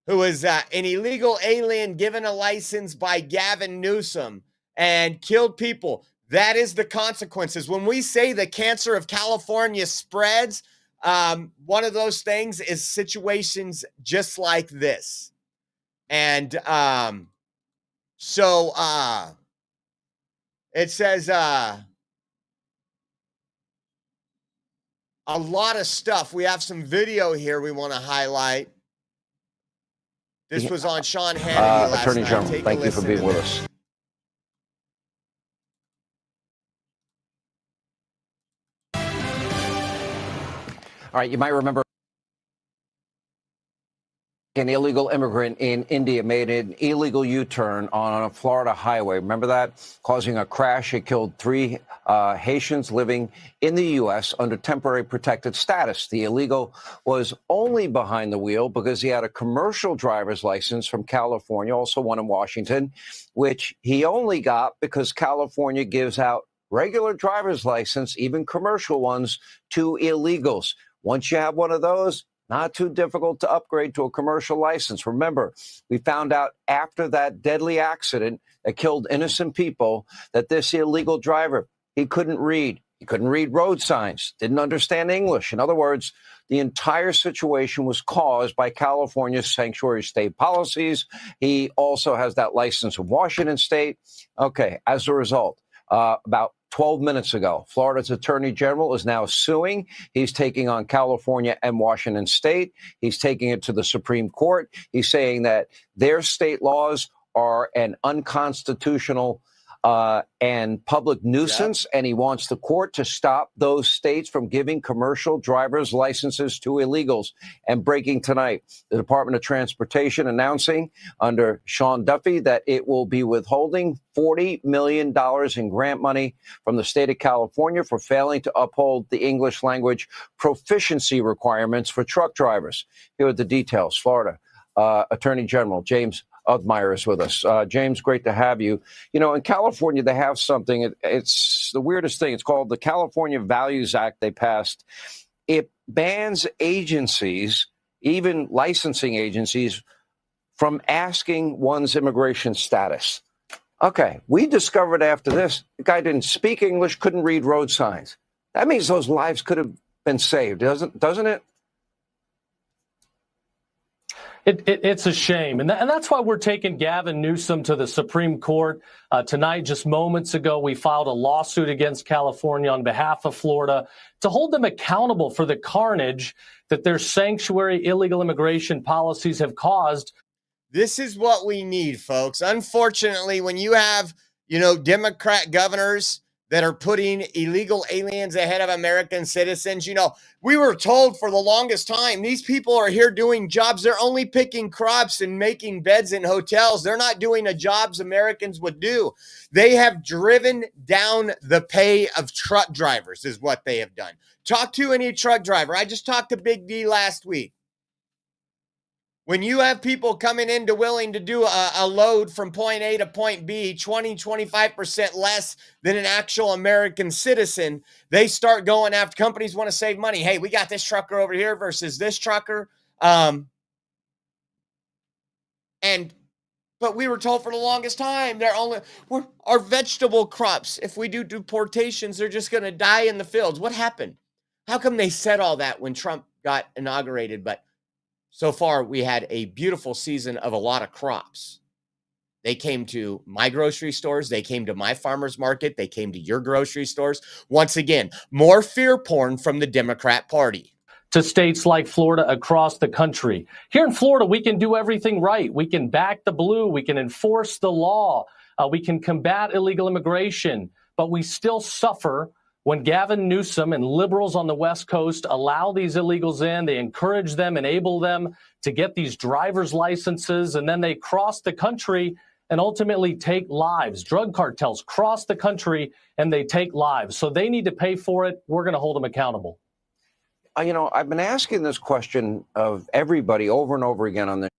who was an illegal alien given a license by Gavin Newsom and killed people. That is the consequences. When we say the cancer of California spreads, one of those things is situations just like this. And it says a lot of stuff. We have some video here we want to highlight. This was on Sean Hannity last Attorney night. General, thank you for being with us. All right, you might remember an illegal immigrant in India made an illegal U-turn on a Florida highway. Remember that? Causing a crash. It killed 3 Haitians living in the U.S. under temporary protected status. The illegal was only behind the wheel because he had a commercial driver's license from California, also one in Washington, which he only got because California gives out regular driver's license, even commercial ones, to illegals. Once you have one of those, Not too difficult to upgrade to a commercial license. Remember, we found out after that deadly accident that killed innocent people that this illegal driver, he couldn't read. He couldn't read road signs, didn't understand English. In other words, the entire situation was caused by California's sanctuary state policies. He also has that license of Washington state. Okay, as a result, about 12 minutes ago, Florida's attorney general is now suing. He's taking on California and Washington state. He's taking it to the Supreme Court. He's saying that their state laws are an unconstitutional and public nuisance, and he wants the court to stop those states from giving commercial driver's licenses to illegals. And breaking tonight, the Department of Transportation announcing under Sean Duffy that it will be withholding $40 million in grant money from the state of California for failing to uphold the English language proficiency requirements for truck drivers. Here are the details. Florida Attorney General James Udmeyer is with us. James, great to have you. You know, in California, they have something. It's the weirdest thing. It's called the California Values Act they passed. It bans agencies, even licensing agencies, from asking one's immigration status. Okay, we discovered after this, the guy didn't speak English, couldn't read road signs. That means those lives could have been saved, doesn't it? It's a shame. And that's why we're taking Gavin Newsom to the Supreme Court. Tonight, just moments ago, we filed a lawsuit against California on behalf of Florida to hold them accountable for the carnage that their sanctuary illegal immigration policies have caused. This is what we need, folks. Unfortunately, when you have, Democrat governors that are putting illegal aliens ahead of American citizens. We were told for the longest time, these people are here doing jobs. They're only picking crops and making beds in hotels. They're not doing the jobs Americans would do. They have driven down the pay of truck drivers is what they have done. Talk to any truck driver. I just talked to Big D last week. When you have people coming in willing to do a load from point A to point B, 25% less than an actual American citizen, they start going after companies want to save money. Hey, we got this trucker over here versus this trucker. But we were told for the longest time, our vegetable crops, if we do deportations, they're just going to die in the fields. What happened? How come they said all that when Trump got inaugurated? But so far, we had a beautiful season of a lot of crops. They came to my grocery stores. They came to my farmer's market. They came to your grocery stores. Once again, more fear porn from the Democrat Party. To states like Florida across the country. Here in Florida, we can do everything right. We can back the blue. We can enforce the law. We can combat illegal immigration. But we still suffer when Gavin Newsom and liberals on the West Coast allow these illegals in. They encourage them, enable them to get these driver's licenses, and then they cross the country and ultimately take lives. Drug cartels cross the country and they take lives. So they need to pay for it. We're going to hold them accountable. I've been asking this question of everybody over and over again on this.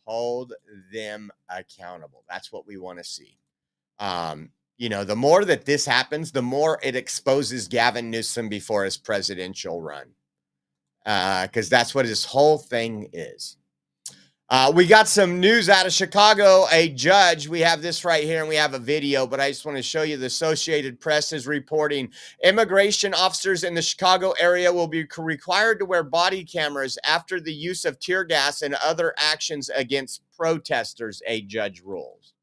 Hold them accountable. That's what we want to see. The more that this happens, the more it exposes Gavin Newsom before his presidential run. Because that's what his whole thing is. We got some news out of Chicago. A judge, we have this right here and we have a video, but I just want to show you the Associated Press is reporting immigration officers in the Chicago area will be required to wear body cameras after the use of tear gas and other actions against protesters, a judge rules.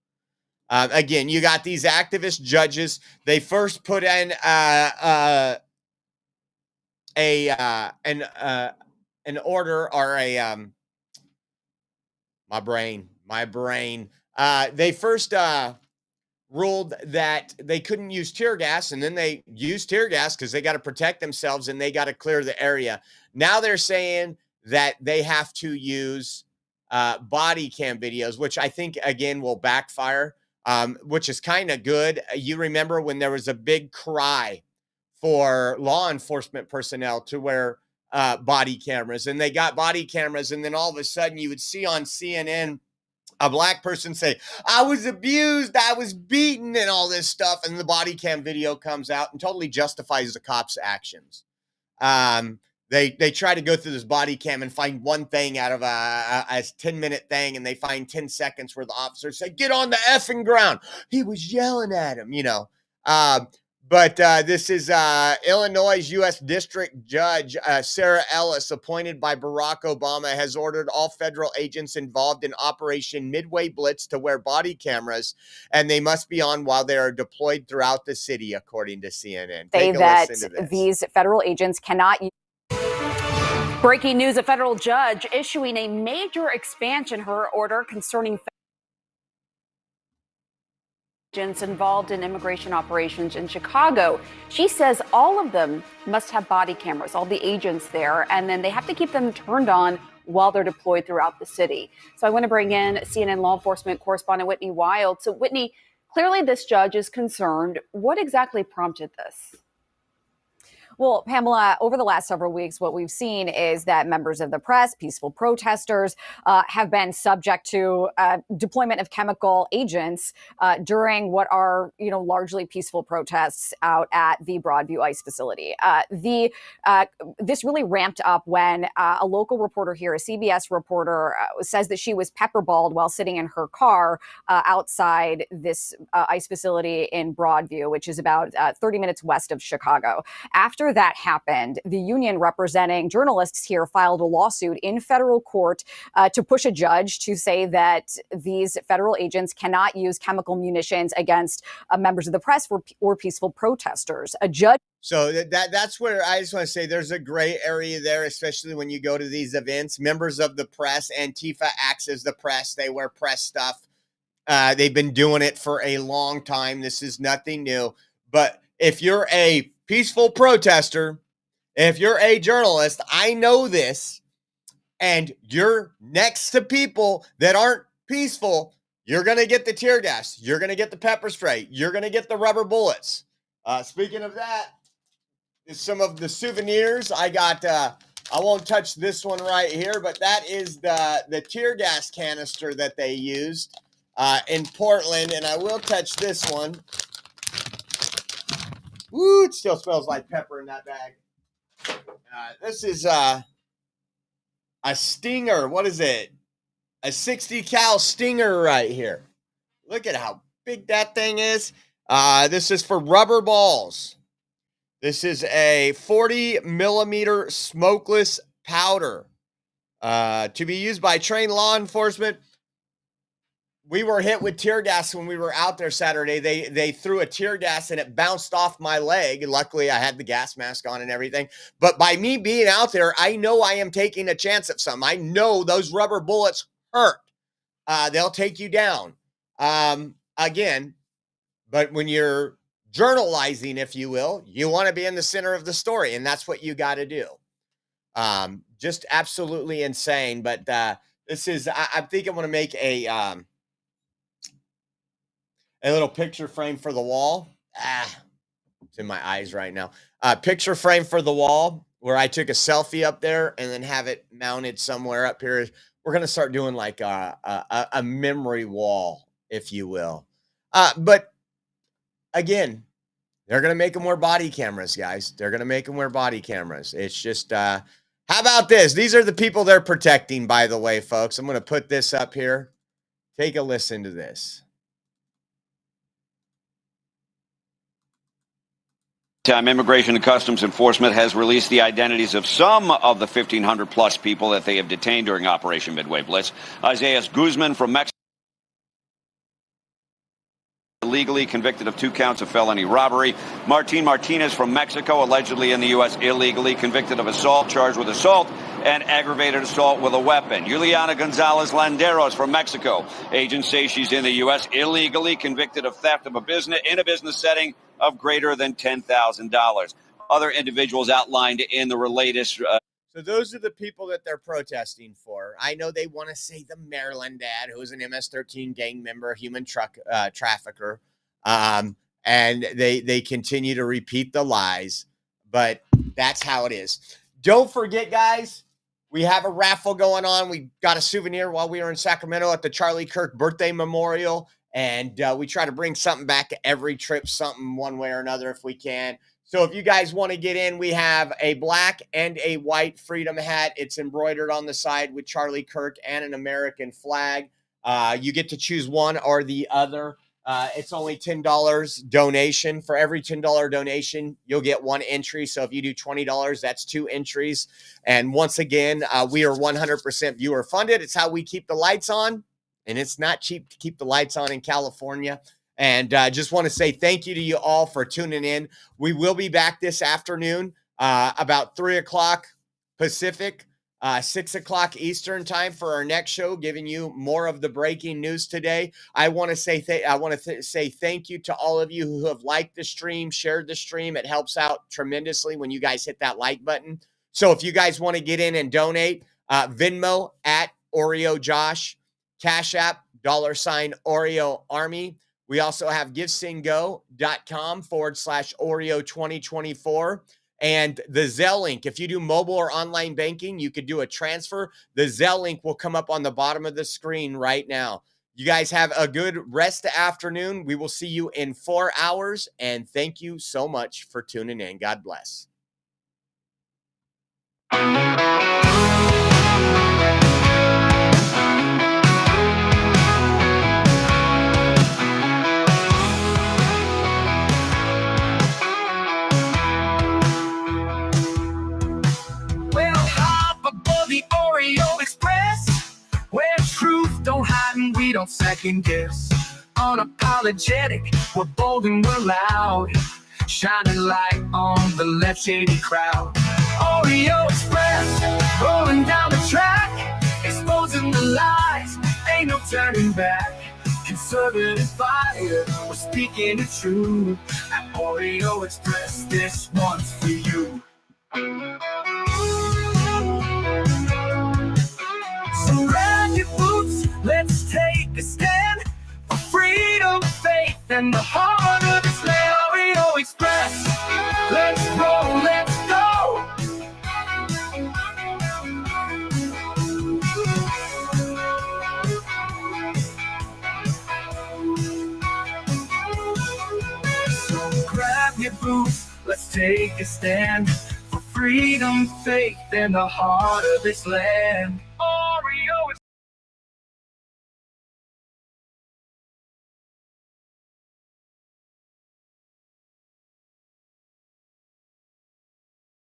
Again, you got these activist judges. They first put in an order or my brain. They first ruled that they couldn't use tear gas, and then they used tear gas because they got to protect themselves and they got to clear the area. Now they're saying that they have to use body cam videos, which I think, again, will backfire. Which is kind of good. You remember when there was a big cry for law enforcement personnel to wear body cameras, and they got body cameras, and then all of a sudden you would see on CNN a black person say, I was abused, I was beaten, and all this stuff, and the body cam video comes out and totally justifies the cops' actions. They try to go through this body cam and find one thing out of a 10-minute thing, and they find 10 seconds where the officers say, "Get on the effing ground." He was yelling at him, you know. But this is Illinois' U.S. District Judge Sarah Ellis, appointed by Barack Obama, has ordered all federal agents involved in Operation Midway Blitz to wear body cameras, and they must be on while they are deployed throughout the city, according to CNN. Say Take a that listen to this. these federal agents cannot use. Breaking news, a federal judge issuing a major expansion her order concerning agents involved in immigration operations in Chicago. She says all of them must have body cameras, all the agents there, and then they have to keep them turned on while they're deployed throughout the city. So I want to bring in CNN law enforcement correspondent Whitney Wild. So Whitney, clearly this judge is concerned. What exactly prompted this? Well, Pamela, over the last several weeks, what we've seen is that members of the press, peaceful protesters, have been subject to deployment of chemical agents during what are, largely peaceful protests out at the Broadview ICE facility. This really ramped up when a local reporter here, a CBS reporter, says that she was pepperballed while sitting in her car outside this ICE facility in Broadview, which is about 30 minutes west of Chicago. After that happened, the union representing journalists here filed a lawsuit in federal court to push a judge to say that these federal agents cannot use chemical munitions against members of the press or peaceful protesters. A judge. So that's where I just want to say there's a gray area there, especially when you go to these events. Members of the press, Antifa acts as the press. They wear press stuff. They've been doing it for a long time. This is nothing new. But if you're a peaceful protester, if you're a journalist, I know this, and you're next to people that aren't peaceful, you're going to get the tear gas. You're going to get the pepper spray. You're going to get the rubber bullets. Speaking of that, some of the souvenirs I got. I won't touch this one right here, but that is the tear gas canister that they used in Portland, and I will touch this one. Woo, it still smells like pepper in that bag. This is a Stinger. What is it? A 60 cal Stinger right here. Look at how big that thing is. This is for rubber balls. This is a 40 millimeter smokeless powder to be used by trained law enforcement. We were hit with tear gas when we were out there Saturday. They threw a tear gas and it bounced off my leg. Luckily, I had the gas mask on and everything. But by me being out there, I know I am taking a chance at some. I know those rubber bullets hurt. They'll take you down. Again, but when you're journalizing, if you will, you want to be in the center of the story, and that's what you got to do. Just absolutely insane. But this is, I think I want to make a little picture frame for the wall. It's in my eyes right now. Picture frame for the wall where I took a selfie up there and then have it mounted somewhere up here. We're going to start doing like a memory wall, if you will. But again, they're going to make them wear body cameras, guys. They're going to make them wear body cameras. It's just, how about this? These are the people they're protecting, by the way, folks. I'm going to put this up here. Take a listen to this. Immigration and Customs Enforcement has released the identities of some of the 1,500 plus people that they have detained during Operation Midway Blitz. Isaias Guzman from Mexico, illegally convicted of 2 counts of felony robbery. Martin Martinez from Mexico, allegedly in the U.S. illegally convicted of assault, charged with assault and aggravated assault with a weapon. Juliana Gonzalez Landeros from Mexico. Agents say she's in the U.S. illegally convicted of theft of a business in a business setting of greater than $10,000. Other individuals outlined in the latest. So those are the people that they're protesting for. I know they want to say the Maryland dad, who's an MS-13 gang member, a human trafficker. And they continue to repeat the lies, but that's how it is. Don't forget, guys, we have a raffle going on. We got a souvenir while we were in Sacramento at the Charlie Kirk Birthday Memorial. And we try to bring something back to every trip, something one way or another if we can. So if you guys want to get in, we have a black and a white freedom hat. It's embroidered on the side with Charlie Kirk and an American flag. You get to choose one or the other. It's only $10 donation. For every $10 donation, you'll get one entry. So if you do $20, that's 2 entries. And once again, we are 100% viewer funded. It's how we keep the lights on. And it's not cheap to keep the lights on in California. And just want to say thank you to you all for tuning in. We will be back this afternoon about 3 o'clock Pacific, 6 o'clock Eastern time for our next show, giving you more of the breaking news today. I want to say say thank you to all of you who have liked the stream, shared the stream. It helps out tremendously when you guys hit that like button. So if you guys want to get in and donate, Venmo at Oreo Josh, Cash App $Oreo Army. We also have givesendgo.com/Oreo2024. And the Zelle link, if you do mobile or online banking, you could do a transfer. The Zelle link will come up on the bottom of the screen right now. You guys have a good rest of the afternoon. We will see you in 4 hours. And thank you so much for tuning in. God bless. The Oreo Express, where truth don't hide and we don't second guess. Unapologetic, we're bold and we're loud, shining light on the left shady crowd. Oreo Express, rolling down the track, exposing the lies, ain't no turning back. Conservative fire, we're speaking the truth. At Oreo Express, this one's for you. So grab your boots, let's take a stand for freedom, faith, and the heart of this land. Oreo Express, let's roll, let's go. So grab your boots, let's take a stand for freedom, faith, and the heart of this land.